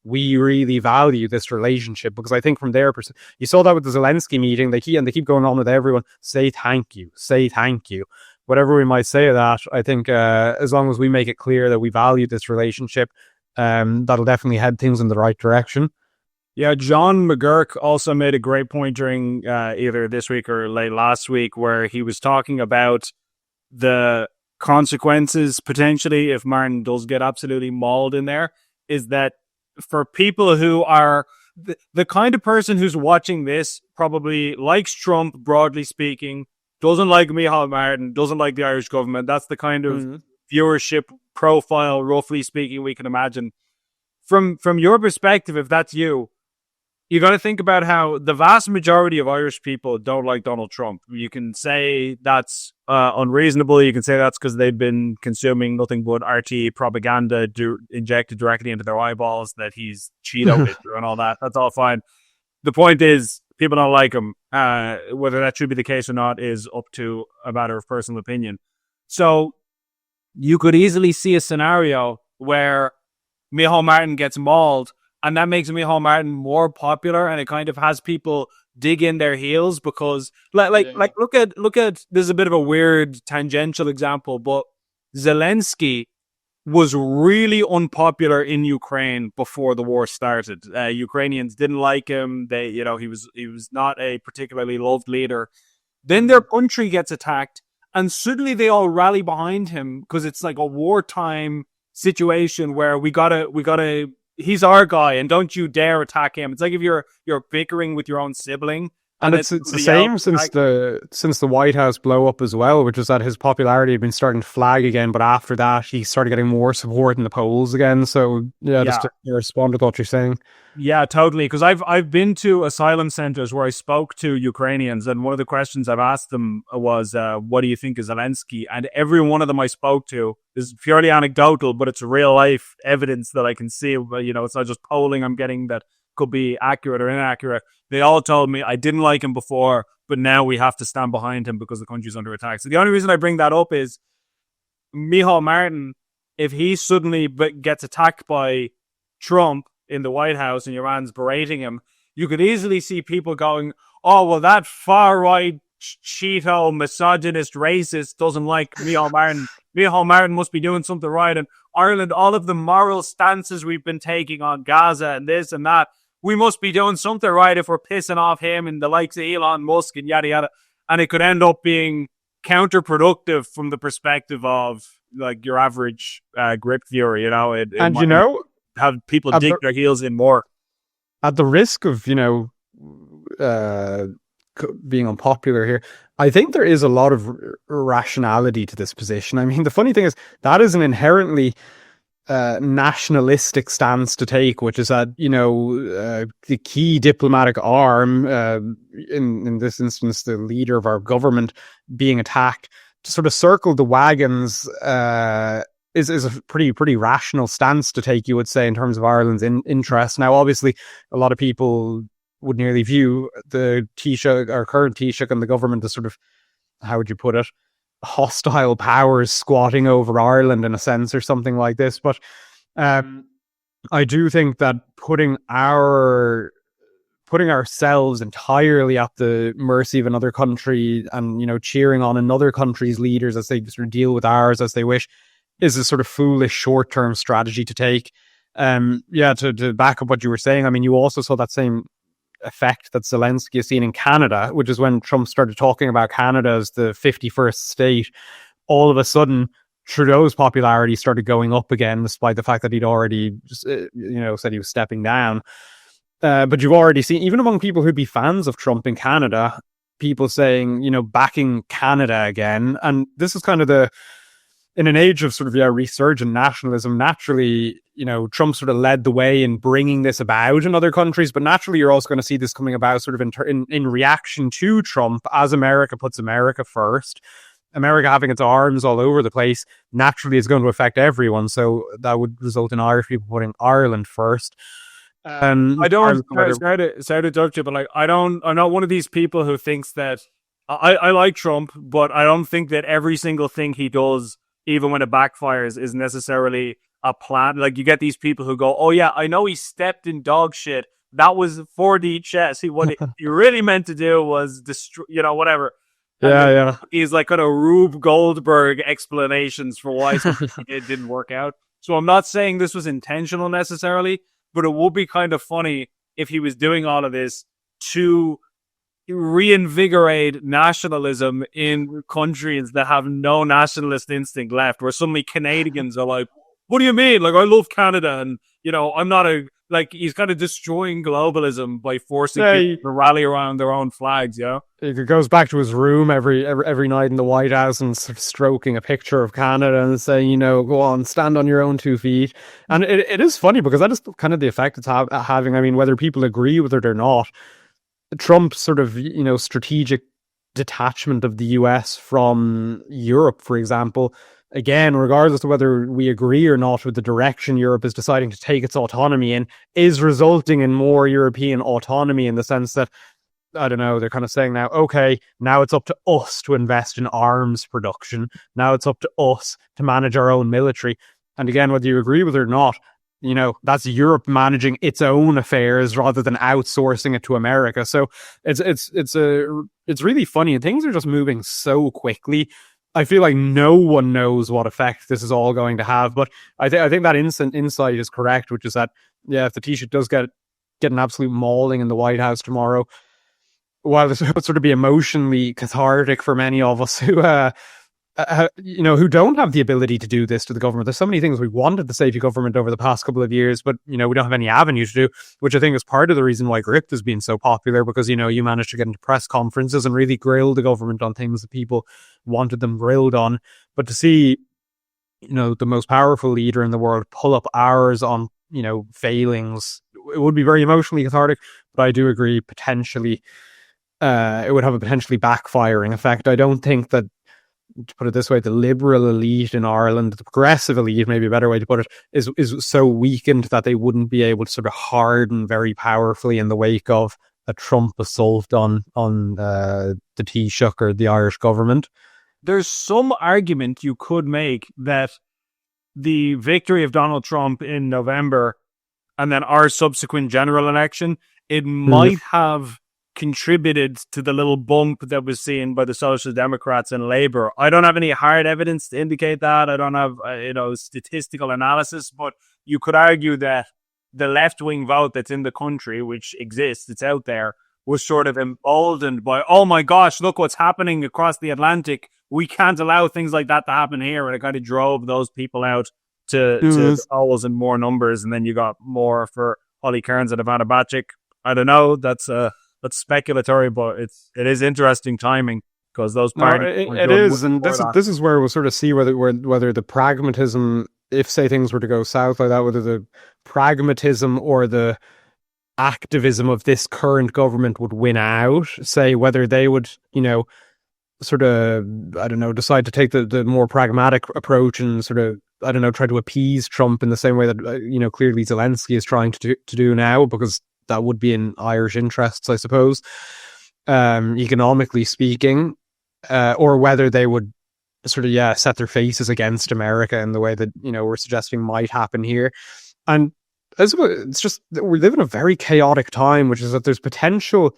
we really value this relationship, because I think from their perspective, you saw that with the Zelensky meeting, they keep going on with everyone, say thank you. Whatever we might say of that, I think as long as we make it clear that we value this relationship, that'll definitely head things in the right direction. Yeah, John McGurk also made a great point during either this week or late last week, where he was talking about the consequences potentially if Martin does get absolutely mauled in there, is that for people who are the kind of person who's watching this probably likes Trump, broadly speaking, doesn't like Micheál Martin, doesn't like the Irish government. That's the kind of viewership profile, roughly speaking, we can imagine. From your perspective, if that's you got to think about how the vast majority of Irish people don't like Donald Trump. You can say that's unreasonable. You can say that's because they've been consuming nothing but RT propaganda injected directly into their eyeballs that he's Cheeto and all that. That's all fine. The point is, people don't like him. Whether that should be the case or not is up to a matter of personal opinion. So you could easily see a scenario where Micheál Martin gets mauled, and that makes Micheál Martin more popular, and it kind of has people dig in their heels because, look at. This is a bit of a weird tangential example, but Zelensky was really unpopular in Ukraine before the war started. Ukrainians didn't like him. He was not a particularly loved leader. Then their country gets attacked, and suddenly they all rally behind him because it's like a wartime situation where we gotta. He's our guy, and don't you dare attack him. It's like if you're bickering with your own sibling. And it's the same since the White House blow up as well, which is that his popularity had been starting to flag again, but after that he started getting more support in the polls again. So just to respond to what you're saying. Yeah, totally. Because I've been to asylum centers where I spoke to Ukrainians, and one of the questions I've asked them was, "What do you think of Zelensky?" And every one of them I spoke to, this is purely anecdotal, but it's real life evidence that I can see. It's not just polling I'm getting that could be accurate or inaccurate. They all told me I didn't like him before, but now we have to stand behind him because the country's under attack. So the only reason I bring that up is Micheál Martin, if he suddenly gets attacked by Trump in the White House and Iran's berating him, you could easily see people going, "Oh, well, that far-right Cheeto, misogynist, racist doesn't like Micheál Martin. Micheál Martin must be doing something right. And Ireland, all of the moral stances we've been taking on Gaza and this and that, we must be doing something right if we're pissing off him and the likes of Elon Musk and yada yada." And it could end up being counterproductive from the perspective of like your average Gript viewer. Have people dig their heels in more. At the risk of being unpopular here, I think there is a lot of rationality to this position. I mean, the funny thing is that is an inherently nationalistic stance to take, which is that the key diplomatic arm, in this instance the leader of our government, being attacked, to sort of circle the wagons is a pretty rational stance to take, you would say, in terms of Ireland's interest. Now, obviously, a lot of people would nearly view the Taoiseach, our current Taoiseach, and the government as sort of, how would you put it, hostile powers squatting over Ireland in a sense, or something like this. But I do think that putting ourselves entirely at the mercy of another country and cheering on another country's leaders as they sort of deal with ours as they wish is a sort of foolish short-term strategy to take. To back up what you were saying, I mean, you also saw that same effect that Zelensky has seen in Canada, which is when Trump started talking about Canada as the 51st state. All of a sudden, Trudeau's popularity started going up again, despite the fact that he'd already said he was stepping down. But you've already seen, even among people who'd be fans of Trump in Canada, people saying, backing Canada again. And this is kind of in an age of sort of resurgent nationalism, naturally, Trump sort of led the way in bringing this about in other countries, but naturally you're also going to see this coming about sort of in reaction to Trump, as America puts America first. America having its arms all over the place naturally is going to affect everyone, so that would result in Irish people putting Ireland first. I don't, sorry to interrupt you, but I'm not one of these people who thinks that I like Trump, but I don't think that every single thing he does, even when it backfires, is necessarily a plan. Like, you get these people who go, oh yeah, I know he stepped in dog shit. That was 4D chess. What he really meant to do was destroy, whatever. Yeah. He's like kind of Rube Goldberg explanations for why it didn't work out. So I'm not saying this was intentional necessarily, but it would be kind of funny if he was doing all of this to reinvigorate nationalism in countries that have no nationalist instinct left, where suddenly Canadians are like, what do you mean? Like, I love Canada, and I'm not he's kind of destroying globalism by forcing people to rally around their own flags. He goes back to his room every night in the White House and sort of stroking a picture of Canada and saying, go on, stand on your own 2 feet. And it is funny because that is kind of the effect it's having. I mean, whether people agree with it or not, Trump's sort of, strategic detachment of the US from Europe, for example, again, regardless of whether we agree or not with the direction Europe is deciding to take its autonomy in, is resulting in more European autonomy, in the sense that, I don't know, they're kind of saying now, okay, now it's up to us to invest in arms production. Now it's up to us to manage our own military. And again, whether you agree with it or not, that's Europe managing its own affairs rather than outsourcing it to America. So it's really funny, and things are just moving so quickly. I feel like no one knows what effect this is all going to have, but I think that insight is correct, which is that, yeah, if the Taoiseach does get an absolute mauling in the White House tomorrow, while this would sort of be emotionally cathartic for many of us who don't have the ability to do this to the government. There's so many things we wanted to say to government over the past couple of years, but, we don't have any avenue to do, which I think is part of the reason why Gript has been so popular, because, you managed to get into press conferences and really grill the government on things that people wanted them grilled on. But to see, the most powerful leader in the world pull up ours on, failings, it would be very emotionally cathartic. But I do agree, potentially, it would have a potentially backfiring effect. I don't think that, to put it this way, the liberal elite in Ireland, the progressive elite, maybe a better way to put it, is so weakened that they wouldn't be able to sort of harden very powerfully in the wake of a Trump assault on the Taoiseach or the Irish government. There's some argument you could make that the victory of Donald Trump in November and then our subsequent general election, it might have contributed to the little bump that was seen by the Social Democrats and Labour. I don't have any hard evidence to indicate that. I don't have, statistical analysis, but you could argue that the left-wing vote that's in the country, which exists, it's out there, was sort of emboldened by, oh my gosh, look what's happening across the Atlantic. We can't allow things like that to happen here. And it kind of drove those people out to polls in more numbers. And then you got more for Holly Cairns and Ivana Bacik. I don't know. That's speculatory, but it is interesting timing, because those parties. It is, and this is where we'll sort of see whether the pragmatism, if say things were to go south like that, whether the pragmatism or the activism of this current government would win out. Say whether they would, sort of, I don't know, decide to take the more pragmatic approach and sort of, I don't know, try to appease Trump in the same way that clearly Zelensky is trying to do now, because that would be in Irish interests, I suppose, economically speaking, or whether they would sort of, set their faces against America in the way that, we're suggesting might happen here. And it's just that we live in a very chaotic time, which is that there's potential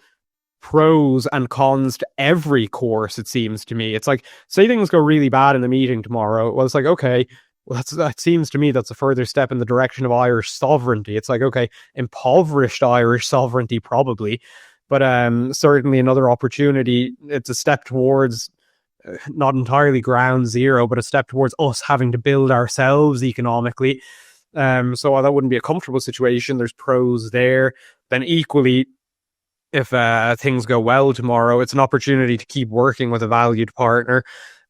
pros and cons to every course, it seems to me. It's like, say things go really bad in the meeting tomorrow. Well, it's like, okay, well, that seems to me that's a further step in the direction of Irish sovereignty. It's like, okay, impoverished Irish sovereignty probably, but certainly another opportunity. It's a step towards not entirely ground zero, but a step towards us having to build ourselves economically. So while that wouldn't be a comfortable situation, there's pros there. Then equally, if things go well tomorrow, it's an opportunity to keep working with a valued partner,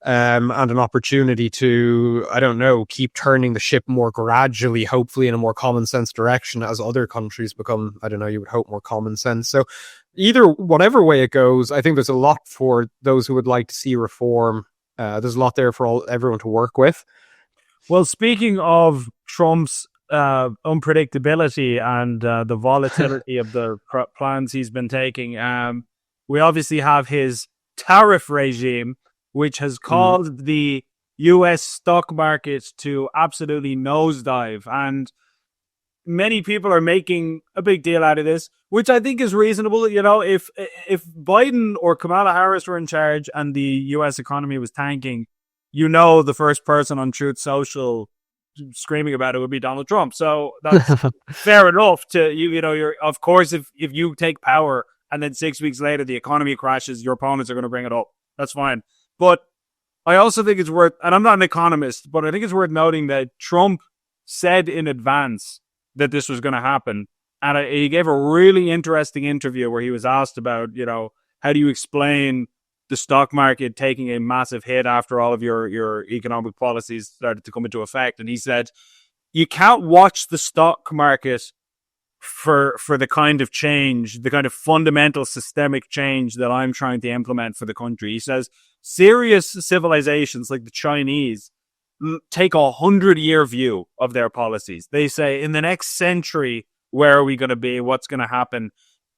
and an opportunity to, I don't know, keep turning the ship more gradually, hopefully in a more common sense direction as other countries become, I don't know, you would hope more common sense. So whatever way it goes, I think there's a lot for those who would like to see reform. There's a lot there for everyone to work with. Well, speaking of Trump's unpredictability and the volatility of the plans he's been taking, we obviously have his tariff regime, which has caused the US stock market to absolutely nosedive. And many people are making a big deal out of this, which I think is reasonable. You know, if Biden or Kamala Harris were in charge and the US economy was tanking, you know, the first person on Truth Social screaming about it would be Donald Trump. So that's fair enough to you know, you're, of course, if you take power and then 6 weeks later the economy crashes, your opponents are going to bring it up. That's fine. But I also think it's worth, and I'm not an economist, but I think it's worth noting that Trump said in advance that this was going to happen. And he gave a really interesting interview where he was asked about, you know, how do you explain the stock market taking a massive hit after all of your economic policies started to come into effect. And he said, you can't watch the stock market for the kind of change, the kind of fundamental systemic change that I'm trying to implement for the country. He says, serious civilizations like the Chinese take 100-year view of their policies. They say, in the next century, where are we going to be? What's going to happen?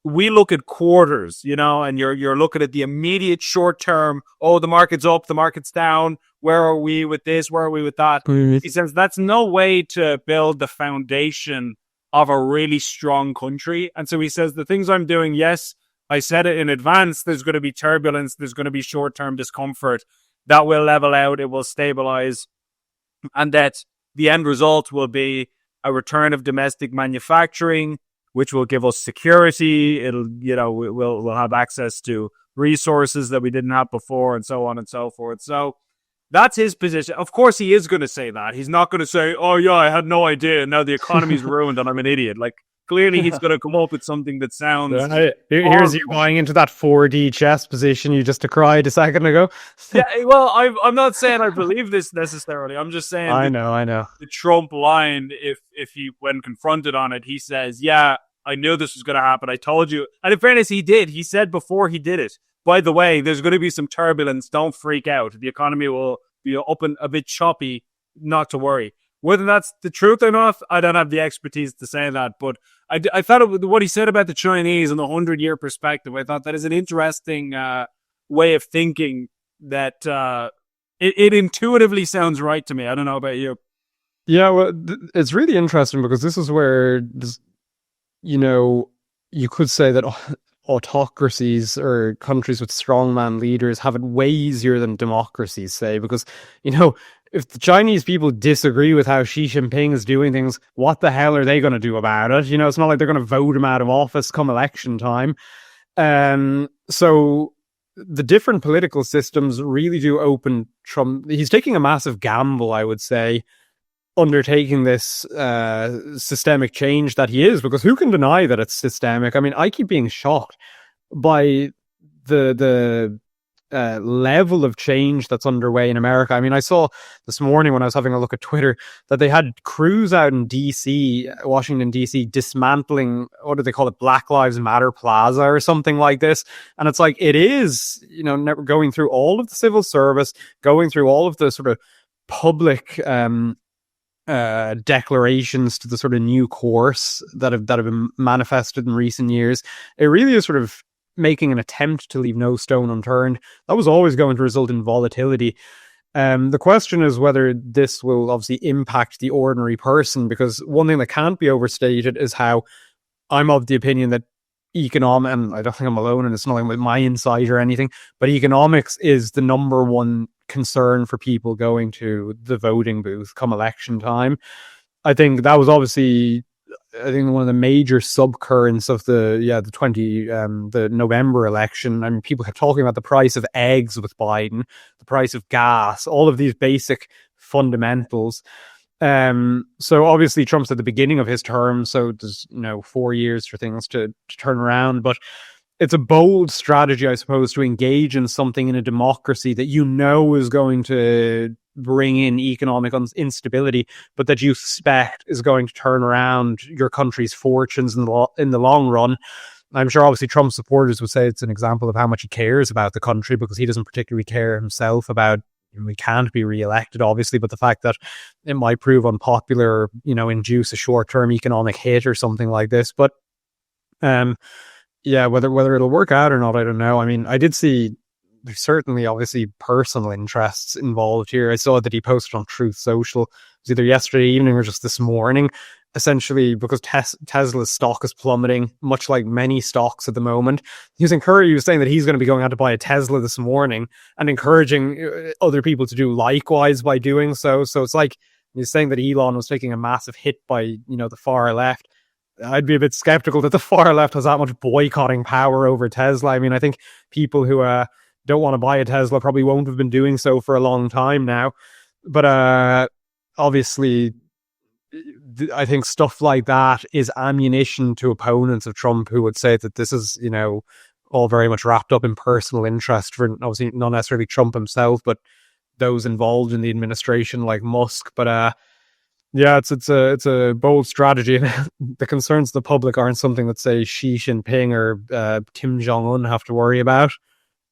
We look at quarters, you know, and you're looking at the immediate short term. Oh, the market's up, the market's down. Where are we with this? Where are we with that? Mm-hmm. He says that's no way to build the foundation of a really strong country. And so he says the things I'm doing, yes, I said it in advance. There's going to be turbulence. There's going to be short term discomfort. That will level out. It will stabilize. And that the end result will be a return of domestic manufacturing, which will give us security. It'll, you know, we'll have access to resources that we didn't have before, and so on and so forth. So that's his position. Of course, he is going to say that. He's not going to say, "Oh yeah, I had no idea. Now the economy's ruined, and I'm an idiot." Like clearly, he's going to come up with something that sounds. Here's you going into that 4D chess position you just decried a second ago. Yeah, well, I'm not saying I believe this necessarily. I'm just saying. I know. The Trump line, if he, when confronted on it, he says, "Yeah, I knew this was going to happen. I told you." And in fairness, he did. He said before he did it, by the way, there's going to be some turbulence. Don't freak out. The economy will be up and a bit choppy. Not to worry. Whether that's the truth or not, I don't have the expertise to say that. But I thought what he said about the Chinese and the 100-year perspective, I thought that is an interesting way of thinking that it intuitively sounds right to me. I don't know about you. Yeah, well, it's really interesting because this is where you know, you could say that autocracies or countries with strongman leaders have it way easier than democracies, say, because, you know, if the Chinese people disagree with how Xi Jinping is doing things, what the hell are they going to do about it? You know, it's not like they're going to vote him out of office come election time. So the different political systems really do open Trump. He's taking a massive gamble, I would say, undertaking this systemic change that he is, because who can deny that it's systemic? I mean, I keep being shocked by the level of change that's underway in America. I mean, I saw this morning when I was having a look at Twitter that they had crews out in DC, Washington, DC, dismantling, what do they call it, Black Lives Matter Plaza or something like this. And it's like, it is, you know, going through all of the civil service, going through all of the sort of public declarations to the sort of new course that have been manifested in recent years. It really is sort of making an attempt to leave no stone unturned. That was always going to result in volatility. The question is whether this will obviously impact the ordinary person, because one thing that can't be overstated is how I'm of the opinion that economic, and I don't think I'm alone, and it's nothing with my insight or anything, but economics is the number one concern for people going to the voting booth come election time. I think that was obviously I think one of the major subcurrents of the November election. I mean, people kept talking about the price of eggs with Biden, the price of gas, all of these basic fundamentals. So obviously Trump's at the beginning of his term, so there's 4 years for things to turn around. But it's a bold strategy, I suppose, to engage in something in a democracy that is going to bring in economic instability, but that you suspect is going to turn around your country's fortunes in the long run. I'm sure obviously Trump supporters would say it's an example of how much he cares about the country, because he doesn't particularly care himself about, we can't be re-elected obviously, but the fact that it might prove unpopular, induce a short-term economic hit or something like this. But whether it'll work out or not, I don't know. I mean, I did see there's certainly obviously personal interests involved here. I saw that he posted on Truth Social. It was either yesterday evening or just this morning, essentially because Tesla's stock is plummeting, much like many stocks at the moment. He was saying that he's going to be going out to buy a Tesla this morning and encouraging other people to do likewise by doing so. So it's like he's saying that Elon was taking a massive hit by, the far left. I'd be a bit skeptical that the far left has that much boycotting power over Tesla. I mean, I think people who don't want to buy a Tesla probably won't have been doing so for a long time now. But obviously, I think stuff like that is ammunition to opponents of Trump who would say that this is, all very much wrapped up in personal interest for obviously not necessarily Trump himself, but those involved in the administration like Musk. But it's a bold strategy. The concerns of the public aren't something that, say, Xi Jinping or Kim Jong-un have to worry about.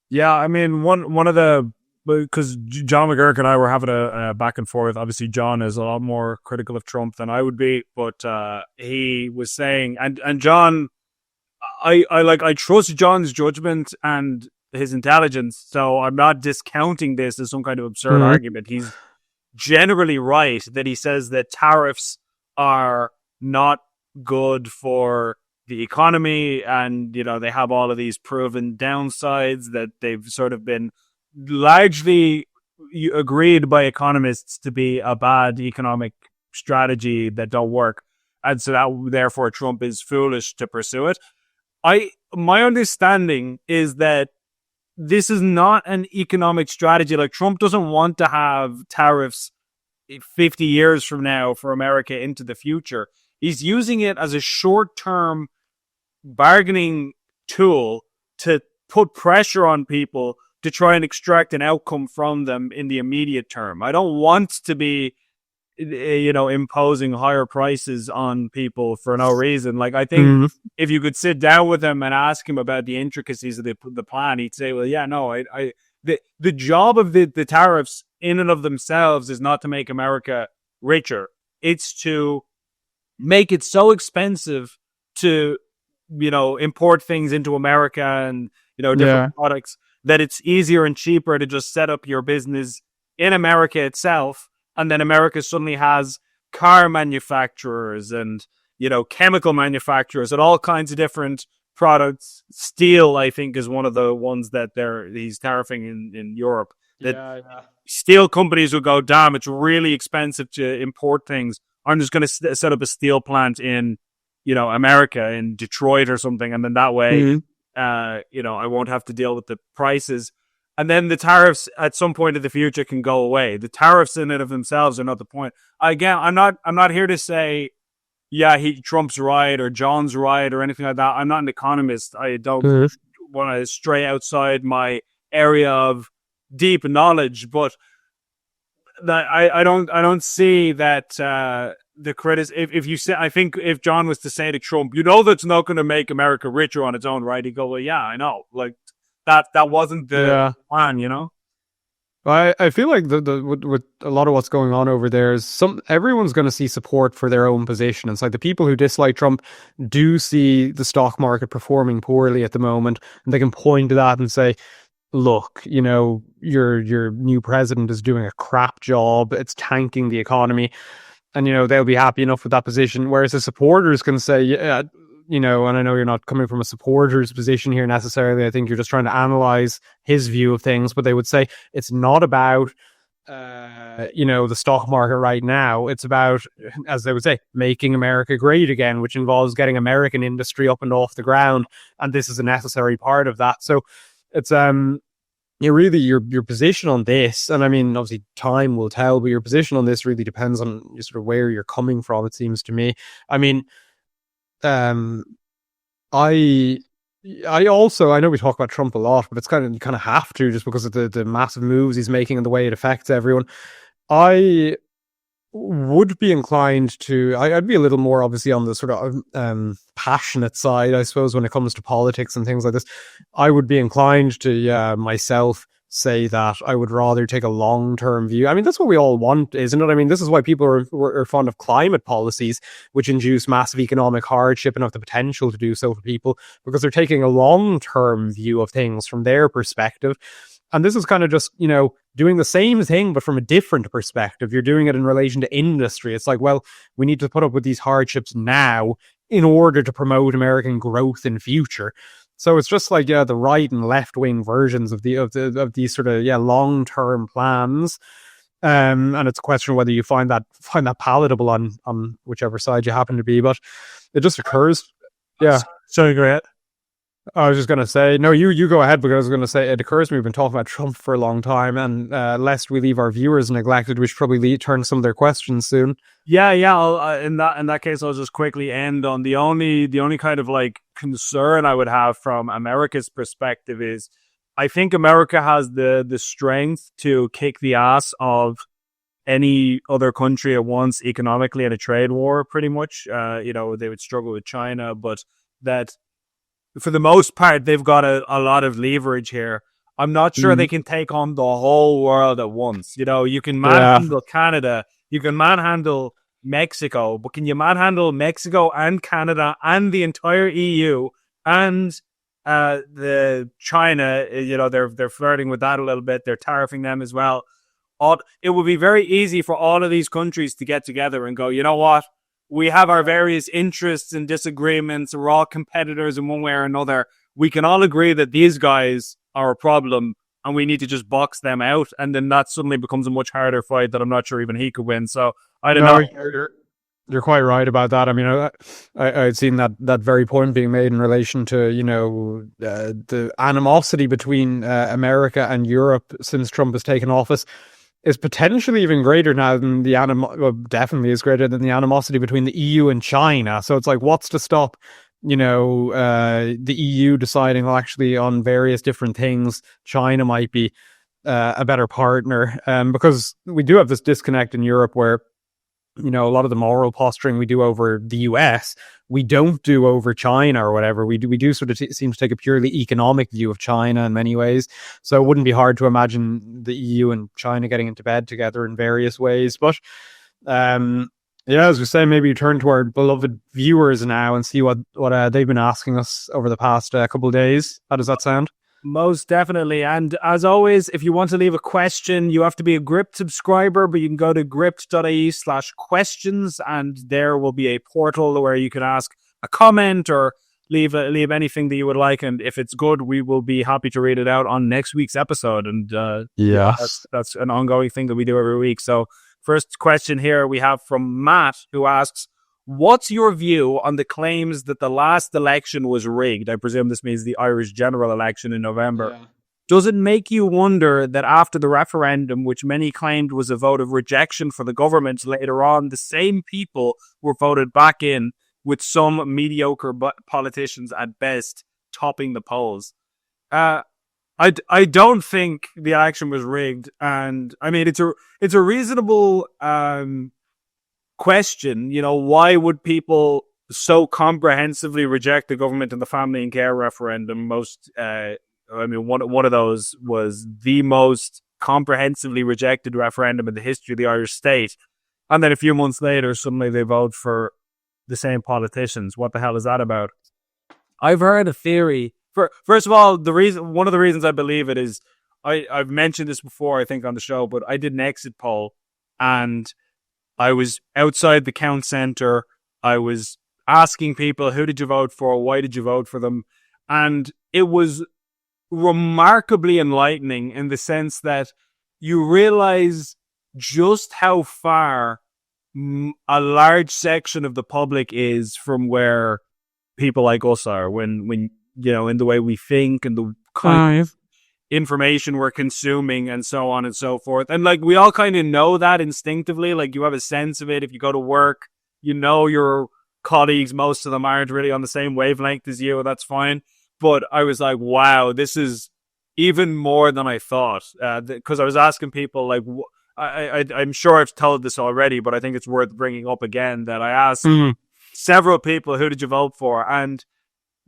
Yeah, I mean, one of the, because John McGurk and I were having a back and forth. Obviously, John is a lot more critical of Trump than I would be, but he was saying, and John, I trust John's judgment and his intelligence, so I'm not discounting this as some kind of absurd argument. He's generally right that he says that tariffs are not good for the economy, and they have all of these proven downsides that they've sort of been largely agreed by economists to be a bad economic strategy that don't work, and so that therefore Trump is foolish to pursue it. My understanding is that this is not an economic strategy. Like, Trump doesn't want to have tariffs 50 years from now for America into the future. He's using it as a short-term bargaining tool to put pressure on people to try and extract an outcome from them in the immediate term. I don't want to be, imposing higher prices on people for no reason. Like, I think if you could sit down with him and ask him about the intricacies of the plan, he'd say, well, yeah, no, the job of the tariffs in and of themselves is not to make America richer. It's to make it so expensive to, import things into America and, different products, that it's easier and cheaper to just set up your business in America itself. And then America suddenly has car manufacturers and, chemical manufacturers and all kinds of different products. Steel, I think, is one of the ones that he's tariffing in Europe. Steel companies will go, damn, it's really expensive to import things. I'm just going to set up a steel plant in, America, in Detroit or something. And then that way, I won't have to deal with the prices. And then the tariffs at some point in the future can go away. The tariffs in and of themselves are not the point. Again, I'm not here to say, Trump's right or John's right or anything like that. I'm not an economist. I don't want to stray outside my area of deep knowledge, but that I don't see that the critics. If you say, I think if John was to say to Trump, that's not going to make America richer on its own, right? He'd go, well, yeah, I know, like. That wasn't the plan, I feel like with a lot of what's going on over there is everyone's going to see support for their own position. It's like the people who dislike Trump do see the stock market performing poorly at the moment, and they can point to that and say, look, your new president is doing a crap job. It's tanking the economy. And, they'll be happy enough with that position. Whereas the supporters can say, yeah, and I know you're not coming from a supporter's position here necessarily. I think you're just trying to analyze his view of things, but they would say it's not about the stock market right now. It's about, as they would say, making America great again, which involves getting American industry up and off the ground, and this is a necessary part of that. So it's really your position on this, and I mean, obviously time will tell, but your position on this really depends on sort of where you're coming from, it seems to me. I mean, I also, I know we talk about Trump a lot, but it's you kind of have to, just because of the massive moves he's making and the way it affects everyone. I would be inclined to, I'd be a little more obviously on the sort of passionate side, I suppose, when it comes to politics and things like this. I would be inclined to myself say that I would rather take a long-term view. I mean, that's what we all want, isn't it? I mean, this is why people are fond of climate policies, which induce massive economic hardship and have the potential to do so for people, because they're taking a long-term view of things from their perspective. And this is kind of just, doing the same thing, but from a different perspective. You're doing it in relation to industry. It's like, well, we need to put up with these hardships now in order to promote American growth in future. So it's just like, the right and left wing versions of these sort of, long-term plans. And it's a question of whether you find that palatable on whichever side you happen to be. But it just occurs. Yeah. Sorry, go ahead. I was just going to say, no, you go ahead, because I was going to say, it occurs to me we've been talking about Trump for a long time, and lest we leave our viewers neglected, we should probably turn some of their questions soon. Yeah. In that case, I'll just quickly end on the only kind of like concern I would have from America's perspective is, I think America has the strength to kick the ass of any other country at once economically in a trade war, pretty much. They would struggle with China, but that, for the most part, they've got a lot of leverage here. I'm not sure they can take on the whole world at once. You can manhandle Canada, you can manhandle Mexico, but can you manhandle Mexico and Canada and the entire EU and the China? They're flirting with that a little bit. They're tariffing them as well. It would be very easy for all of these countries to get together and go, you know what? We have our various interests and disagreements. We're all competitors in one way or another. We can all agree that these guys are a problem and we need to just box them out. And then that suddenly becomes a much harder fight that I'm not sure even he could win. So I don't know. You're quite right about that. I mean, I'd seen that very point being made in relation to, the animosity between America and Europe since Trump has taken office is potentially even greater now than definitely is greater than the animosity between the EU and China. So it's like, what's to stop, the EU deciding, well, actually on various different things, China might be a better partner, because we do have this disconnect in Europe where, a lot of the moral posturing we do over the US, we don't do over China or whatever. We do sort of seem to take a purely economic view of China in many ways. So it wouldn't be hard to imagine the EU and China getting into bed together in various ways. But as we say, maybe turn to our beloved viewers now and see what they've been asking us over the past couple of days. How does that sound? Most definitely. And as always, if you want to leave a question, you have to be a Gript subscriber, but you can go to gript.ie/questions, and there will be a portal where you can ask a comment or leave anything that you would like. And if it's good, we will be happy to read it out on next week's episode. And that's an ongoing thing that we do every week. So first question here we have from Matt, who asks, what's your view on the claims that the last election was rigged? I presume this means the Irish general election in November. Yeah. Does it make you wonder that after the referendum, which many claimed was a vote of rejection for the government, later on the same people were voted back in, with some mediocre politicians at best topping the polls? I don't think the election was rigged, and I mean it's a reasonable question. Why would people so comprehensively reject the government and the family and care referendum? One of those was the most comprehensively rejected referendum in the history of the Irish state, and then a few months later, suddenly they vote for the same politicians. What the hell is that about? I've heard a theory. First of all, one of the reasons I believe it is, I've mentioned this before, I think, on the show, but I did an exit poll, and I was outside the count centre. I was asking people, who did you vote for? Why did you vote for them? And it was remarkably enlightening in the sense that you realize just how far a large section of the public is from where people like us are when in the way we think and the kind of information we're consuming and so on and so forth. And like, we all kind of know that instinctively. Like, you have a sense of it. If you go to work, your colleagues, most of them aren't really on the same wavelength as you, and that's fine. But I was like, wow, this is even more than I thought. Because I was asking people, like, I'm sure I've told this already, but I think it's worth bringing up again, that I asked several people, who did you vote for? And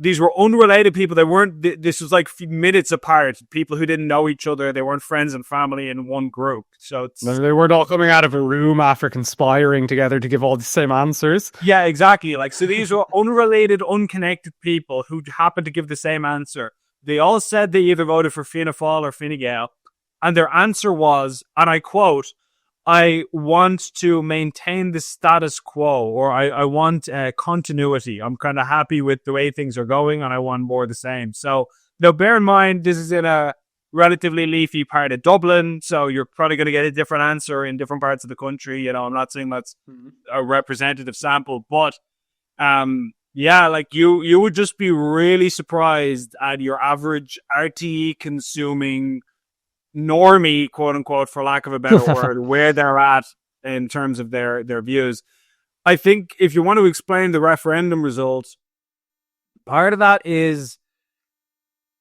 these were unrelated people. They weren't, this was like minutes apart, people who didn't know each other. They weren't friends and family in one group. So they weren't all coming out of a room after conspiring together to give all the same answers. Yeah, exactly. Like, so these were unrelated, unconnected people who happened to give the same answer. They all said they either voted for Fianna Fáil or Fine Gael. And their answer was, and I quote, "I want to maintain the status quo," or I want continuity. I'm kind of happy with the way things are going, and I want more of the same. So now, bear in mind, this is in a relatively leafy part of Dublin, so you're probably going to get a different answer in different parts of the country. I'm not saying that's a representative sample, but like you would just be really surprised at your average RTE consuming normie, quote unquote, for lack of a better word, where they're at in terms of their views. I think if you want to explain the referendum results, part of that is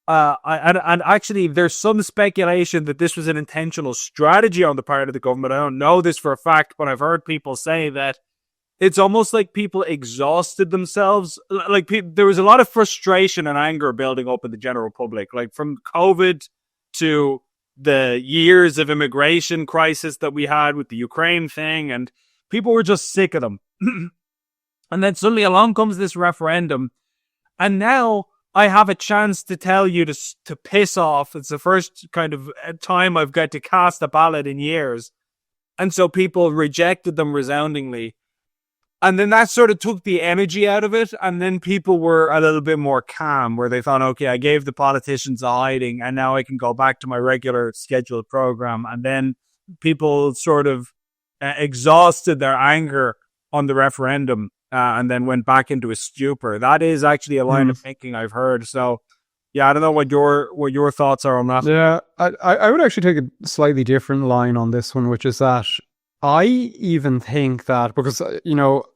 and actually there's some speculation that this was an intentional strategy on the part of the government. I don't know this for a fact, but I've heard people say that it's almost like people exhausted themselves. Like, there was a lot of frustration and anger building up in the general public, like from COVID to the years of immigration crisis that we had with the Ukraine thing, and people were just sick of them. And then suddenly along comes this referendum, and now I have a chance to tell you to piss off. It's the first kind of time I've got to cast a ballot in years. And so people rejected them resoundingly. And then that sort of took the energy out of it. And then people were a little bit more calm, where they thought, okay, I gave the politicians a hiding, and now I can go back to my regular scheduled program. And then people sort of exhausted their anger on the referendum and then went back into a stupor. That is actually a line of thinking I've heard. So, yeah, I don't know what your thoughts are on that. Yeah, I would actually take a slightly different line on this one, which is that I even think that, because,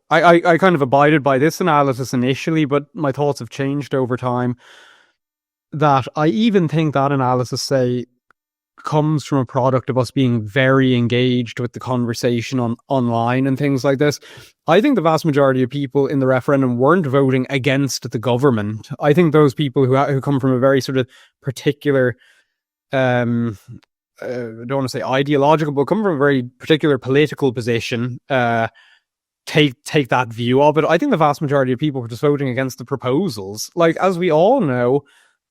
I kind of abided by this analysis initially, but my thoughts have changed over time, that I even think that analysis, say, comes from a product of us being very engaged with the conversation online and things like this. I think the vast majority of people in the referendum weren't voting against the government. I think those people who come from a very sort of particular I don't want to say ideological, but come from a very particular political position, take that view of it. I think the vast majority of people were just voting against the proposals. Like, as we all know,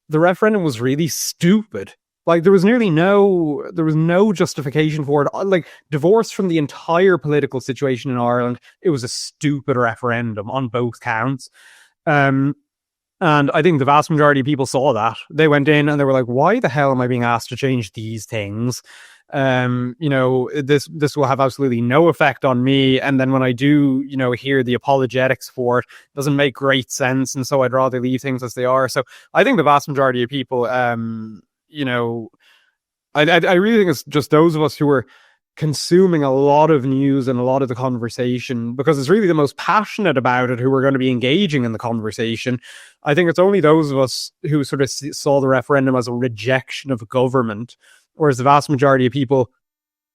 the referendum was really stupid. Like, there was no justification for it. Like, divorced from the entire political situation in Ireland, it was a stupid referendum on both counts. And I think the vast majority of people saw that. They went in and they were like, why the hell am I being asked to change these things? This will have absolutely no effect on me. And then when I do, hear the apologetics for it, doesn't make great sense. And so I'd rather leave things as they are. So I think the vast majority of people, I really think it's just those of us who are consuming a lot of news and a lot of the conversation, because it's really the most passionate about it who are going to be engaging in the conversation. I think it's only those of us who sort of saw the referendum as a rejection of government, whereas the vast majority of people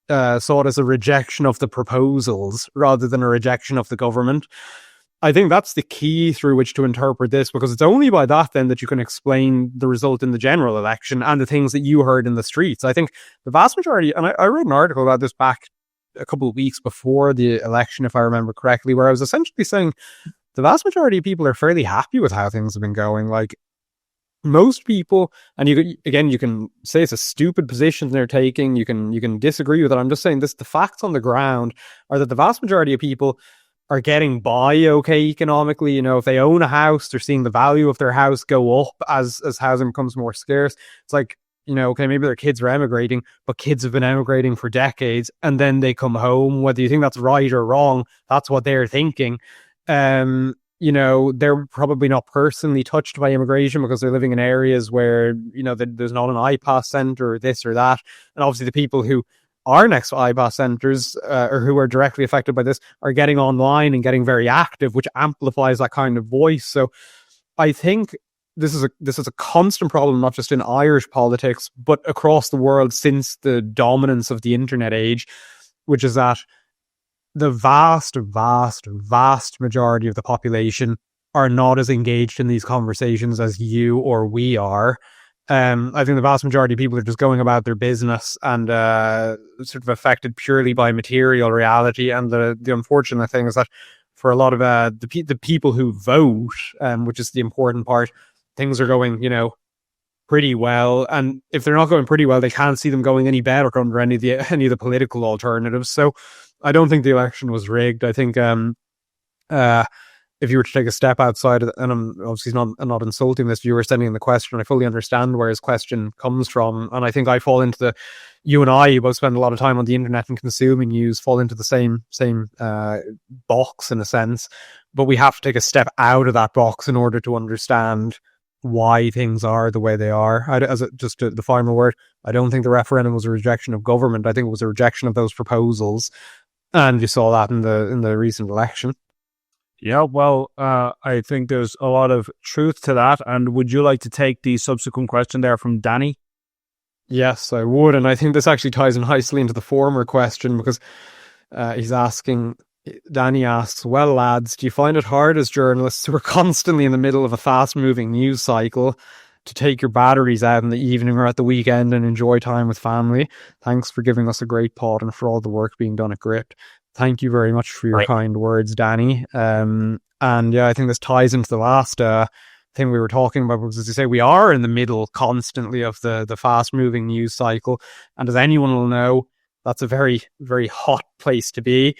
saw it as a rejection of the proposals rather than a rejection of the government. I think that's the key through which to interpret this, because it's only by that then that you can explain the result in the general election and the things that you heard in the streets. I think the vast majority, and I wrote an article about this back a couple of weeks before the election, if I remember correctly, where I was essentially saying the vast majority of people are fairly happy with how things have been going. Like, most people, and you can say it's a stupid position they're taking, you can disagree with it. I'm just saying this, the facts on the ground are that the vast majority of people are getting by okay economically. If they own a house, they're seeing the value of their house go up as housing becomes more scarce. It's like, okay, maybe their kids are emigrating, but kids have been emigrating for decades, and then they come home. Whether you think that's right or wrong, that's what they're thinking. They're probably not personally touched by immigration because they're living in areas where, there's not an iPass center or this or that. And obviously the people who are next to iPass centers or who are directly affected by this are getting online and getting very active, which amplifies that kind of voice. So I think this is a constant problem, not just in Irish politics, but across the world since the dominance of the internet age, which is that the vast, vast, vast majority of the population are not as engaged in these conversations as you or we are. I think the vast majority of people are just going about their business and sort of affected purely by material reality. And the unfortunate thing is that for a lot of the people who vote, which is the important part, things are going, pretty well. And if they're not going pretty well, they can't see them going any better under any of the political alternatives. So I don't think the election was rigged. I think if you were to take a step outside of, and I'm obviously not insulting this viewer sending the question, I fully understand where his question comes from. And I think I fall into you and I, who both spend a lot of time on the internet and consuming news, fall into the same box in a sense. But we have to take a step out of that box in order to understand why things are the way they are. The final word, I don't think the referendum was a rejection of government. I think it was a rejection of those proposals. And you saw that in the recent election. Yeah, well, I think there's a lot of truth to that. And would you like to take the subsequent question there from Danny? Yes, I would. And I think this actually ties in nicely into the former question, because he's asking, Danny asks, well, lads, do you find it hard as journalists who are constantly in the middle of a fast-moving news cycle to take your batteries out in the evening or at the weekend and enjoy time with family? Thanks for giving us a great pod and for all the work being done at Gript. Thank you very much for your kind words, Danny. And yeah, I think this ties into the last thing we were talking about, because as you say, we are in the middle constantly of the fast-moving news cycle. And as anyone will know, that's a very, very hot place to be.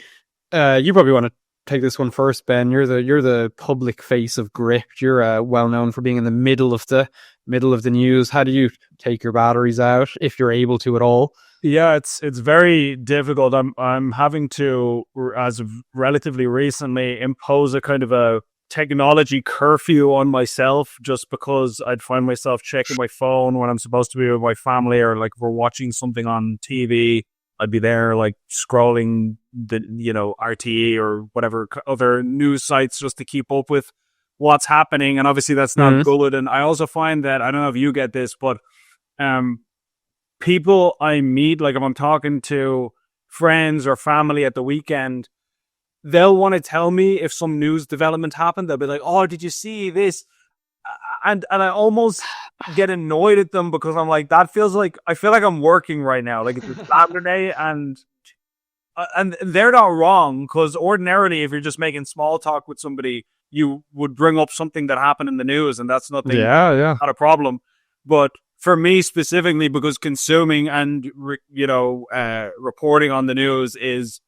You probably want to take this one first, Ben. You're the public face of Gript. You're well known for being in the middle of the news. How do you take your batteries out, if you're able to at all? Yeah, it's very difficult. I'm having to, as of relatively recently, impose a kind of a technology curfew on myself, just because I'd find myself checking my phone when I'm supposed to be with my family, or like if we're watching something on TV, I'd be there like scrolling the RTE or whatever other news sites just to keep up with what's happening. And obviously that's not good. And I also find that, I don't know if you get this, but people I meet, like if I'm talking to friends or family at the weekend, they'll want to tell me if some news development happened. They'll be like, oh, did you see this? And I almost get annoyed at them, because I'm like, that feels like, I feel like I'm working right now. Like it's a Saturday, and they're not wrong, because ordinarily if you're just making small talk with somebody, you would bring up something that happened in the news, and that's nothing, not a problem. But for me specifically, because consuming and reporting on the news is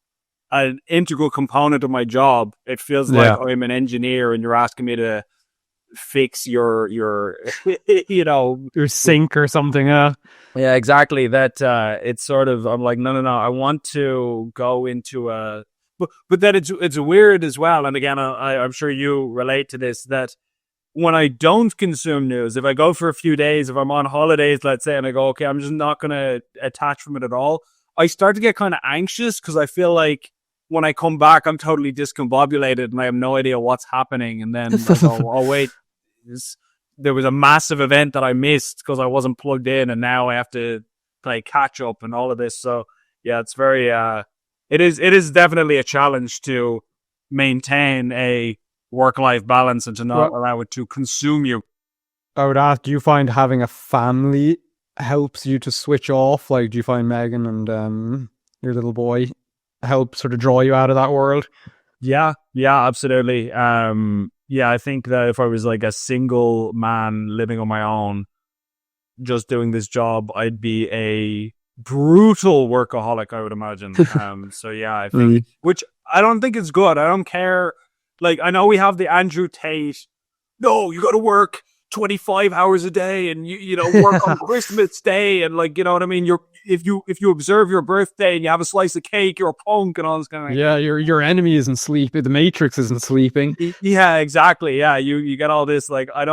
an integral component of my job, it feels like I'm an engineer and you're asking me to fix your your sink or something. Yeah, exactly. That it's sort of, I'm like, no, I want to go into a, but then it's weird as well. And again, I'm sure you relate to this, that when I don't consume news, if I go for a few days, if I'm on holidays, let's say, and I go, okay, I'm just not going to attach from it at all, I start to get kind of anxious, because I feel like when I come back, I'm totally discombobulated and I have no idea what's happening. And then I go, oh, wait, there was a massive event that I missed because I wasn't plugged in, and now I have to play catch up and all of this. So yeah, it's very, it is definitely a challenge to maintain a work-life balance and to not allow it to consume you. I would ask, do you find having a family helps you to switch off? Like, do you find Megan and your little boy help sort of draw you out of that world? Yeah, absolutely. I think that if I was like a single man living on my own, just doing this job, I'd be a brutal workaholic, I would imagine. So yeah, I think, which I don't think is good. I don't care. Like, I know we have the Andrew Tate, no, you got to work 25 hours a day and you know work on Christmas Day and like you know what I mean. If you observe your birthday and you have a slice of cake, you're a punk and all this kind of thing. Yeah, your enemy isn't sleeping. The Matrix isn't sleeping. Yeah, exactly. Yeah, you get all this like I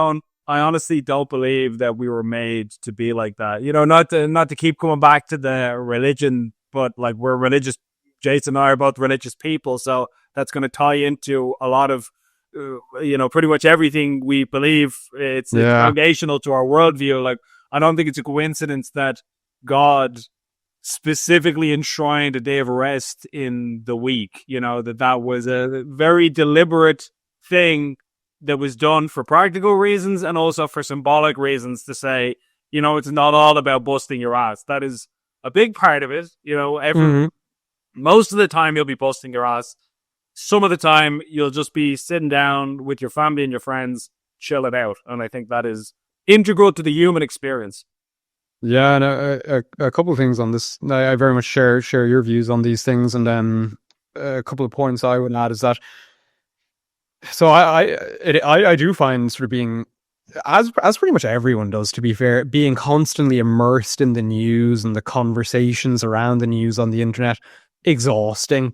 honestly don't believe that we were made to be like that. You know, not to keep coming back to the religion, but like we're religious. Jason and I are both religious people, so that's going to tie into a lot of you know, pretty much everything we believe. It's foundational to our worldview. Like, I don't think it's a coincidence that God specifically enshrined a day of rest in the week. You know, that was a very deliberate thing that was done for practical reasons and also for symbolic reasons to say, you know, it's not all about busting your ass. That is a big part of it. You know, most of the time you'll be busting your ass. Some of the time, you'll just be sitting down with your family and your friends, chill it out. And I think that is integral to the human experience. Yeah, and a couple of things on this. I very much share your views on these things. And then a couple of points I would add is that, so I do find sort of being, as pretty much everyone does, to be fair, being constantly immersed in the news and the conversations around the news on the internet, exhausting.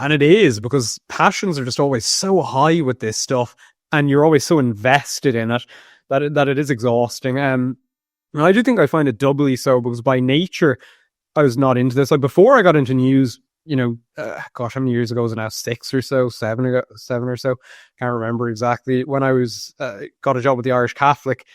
And it is, because passions are just always so high with this stuff, and you're always so invested in it that it is exhausting. And I do think I find it doubly so because by nature I was not into this. Like before I got into news, you know, gosh, how many years ago was it now? 6 or so, 7 or so. Can't remember exactly. When I was got a job with the Irish Catholic.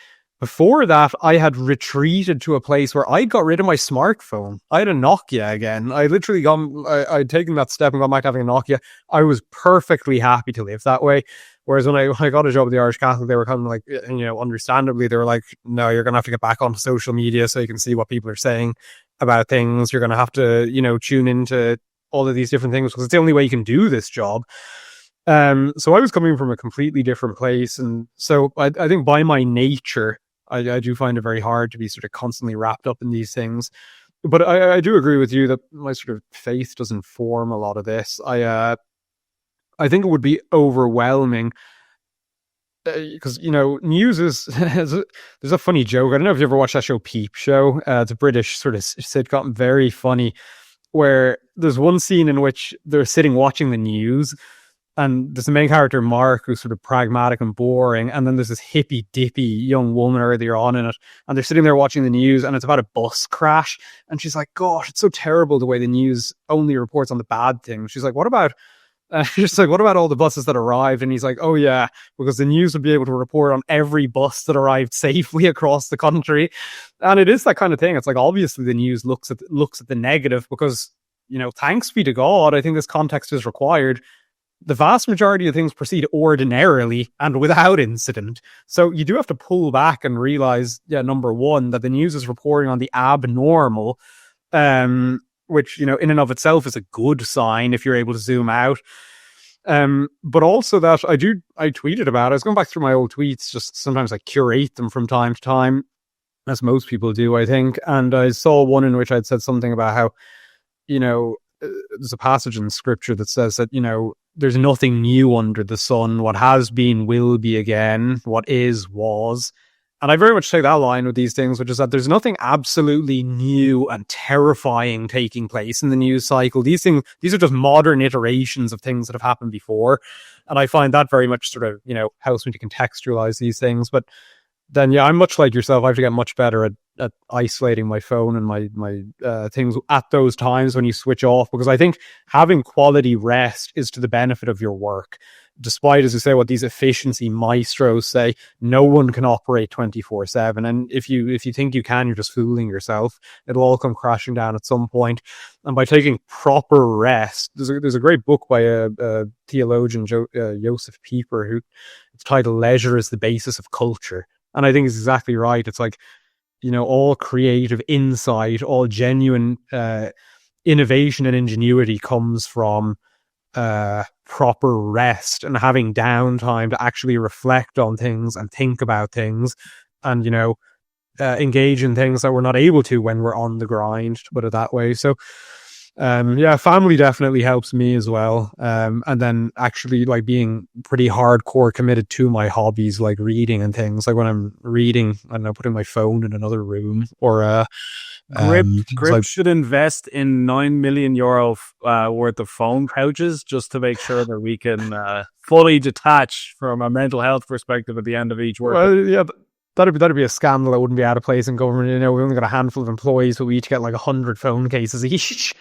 Before that, I had retreated to a place where I got rid of my smartphone. I had a Nokia again. I literally I'd taken that step and gone back to having a Nokia. I was perfectly happy to live that way. Whereas when I got a job with the Irish Catholic, they were kind of like, you know, understandably, they were like, no, you're going to have to get back onto social media so you can see what people are saying about things. You're going to have to, you know, tune into all of these different things because it's the only way you can do this job. So I was coming from a completely different place. And so I think by my nature, I do find it very hard to be sort of constantly wrapped up in these things. But I do agree with you that my sort of faith does inform a lot of this. I think it would be overwhelming because, you know, news is, there's a funny joke. I don't know if you ever watched that show Peep Show. It's a British sort of sitcom, very funny, where there's one scene in which they're sitting watching the news. And there's the main character, Mark, who's sort of pragmatic and boring. And then there's this hippy-dippy young woman earlier on in it. And they're sitting there watching the news, and it's about a bus crash. And she's like, gosh, it's so terrible the way the news only reports on the bad things. She's like, what about all the buses that arrived? And he's like, oh yeah, because the news would be able to report on every bus that arrived safely across the country. And it is that kind of thing. It's like, obviously the news looks at the negative because, you know, thanks be to God, I think this context is required. The vast majority of things proceed ordinarily and without incident. So you do have to pull back and realize, yeah, number one, that the news is reporting on the abnormal, which, you know, in and of itself is a good sign if you're able to zoom out. But also that I tweeted about it. I was going back through my old tweets, just sometimes I curate them from time to time, as most people do, I think. And I saw one in which I'd said something about how, you know, there's a passage in scripture that says that, you know, there's nothing new under the sun. What has been will be again. What is was. And I very much take that line with these things, which is that there's nothing absolutely new and terrifying taking place in the news cycle. These are just modern iterations of things that have happened before. And I find that very much sort of, you know, helps me to contextualize these things. But then, yeah, I'm much like yourself. I have to get much better at isolating my phone and my things at those times when you switch off, because I think having quality rest is to the benefit of your work. Despite, as you say, what these efficiency maestros say, no one can operate 24/7. And if you think you can, you're just fooling yourself. It'll all come crashing down at some point. And by taking proper rest, there's a great book by a theologian, Joseph Pieper, who it's titled "Leisure is the Basis of Culture." And I think it's exactly right. It's like, you know, all creative insight, all genuine innovation and ingenuity comes from proper rest and having downtime to actually reflect on things and think about things and, you know, engage in things that we're not able to when we're on the grind, to put it that way. So Yeah, family definitely helps me as well. And then actually like being pretty hardcore committed to my hobbies, like reading and things. Like when I'm reading, I don't know, putting my phone in another room or things Gript like should invest in €9 million worth of phone pouches just to make sure that we can fully detach from a mental health perspective at the end of each work. well, yeah, that'd be a scandal that wouldn't be out of place in government. You know, we only got a handful of employees, but we each get like 100 phone cases each.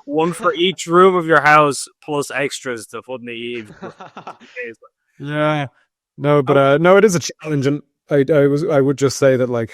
One for each room of your house, plus extras to put in the eve. Yeah. No, but no, it is a challenge, and I would just say that like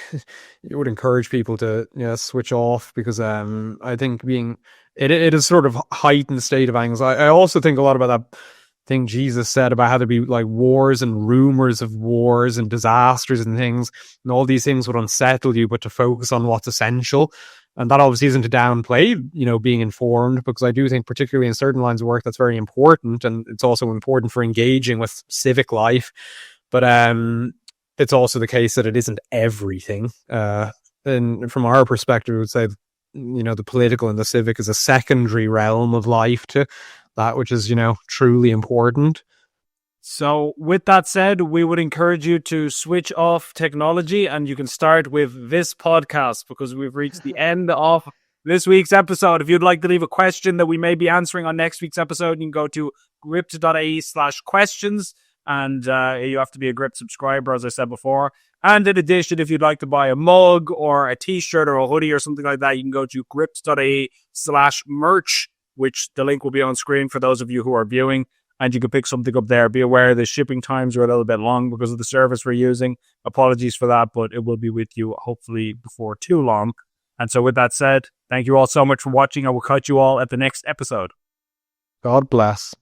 you would encourage people to switch off because I think it is sort of heightened state of anxiety. I also think a lot about that thing Jesus said about how there'd be like wars and rumors of wars and disasters and things, and all these things would unsettle you, but to focus on what's essential. And that obviously isn't to downplay, being informed, because I do think, particularly in certain lines of work, that's very important. And it's also important for engaging with civic life. But it's also the case that it isn't everything. And from our perspective, I would say, the political and the civic is a secondary realm of life to that which is, truly important. So with that said, we would encourage you to switch off technology, and you can start with this podcast because we've reached the end of this week's episode. If you'd like to leave a question that we may be answering on next week's episode, you can go to gript.ie/questions, and you have to be a Gript subscriber, as I said before. And in addition, if you'd like to buy a mug or a t-shirt or a hoodie or something like that, you can go to gript.ie/merch, which the link will be on screen for those of you who are viewing. And you can pick something up there. Be aware the shipping times are a little bit long because of the service we're using. Apologies for that, but it will be with you hopefully before too long. And so with that said, thank you all so much for watching. I will catch you all at the next episode. God bless.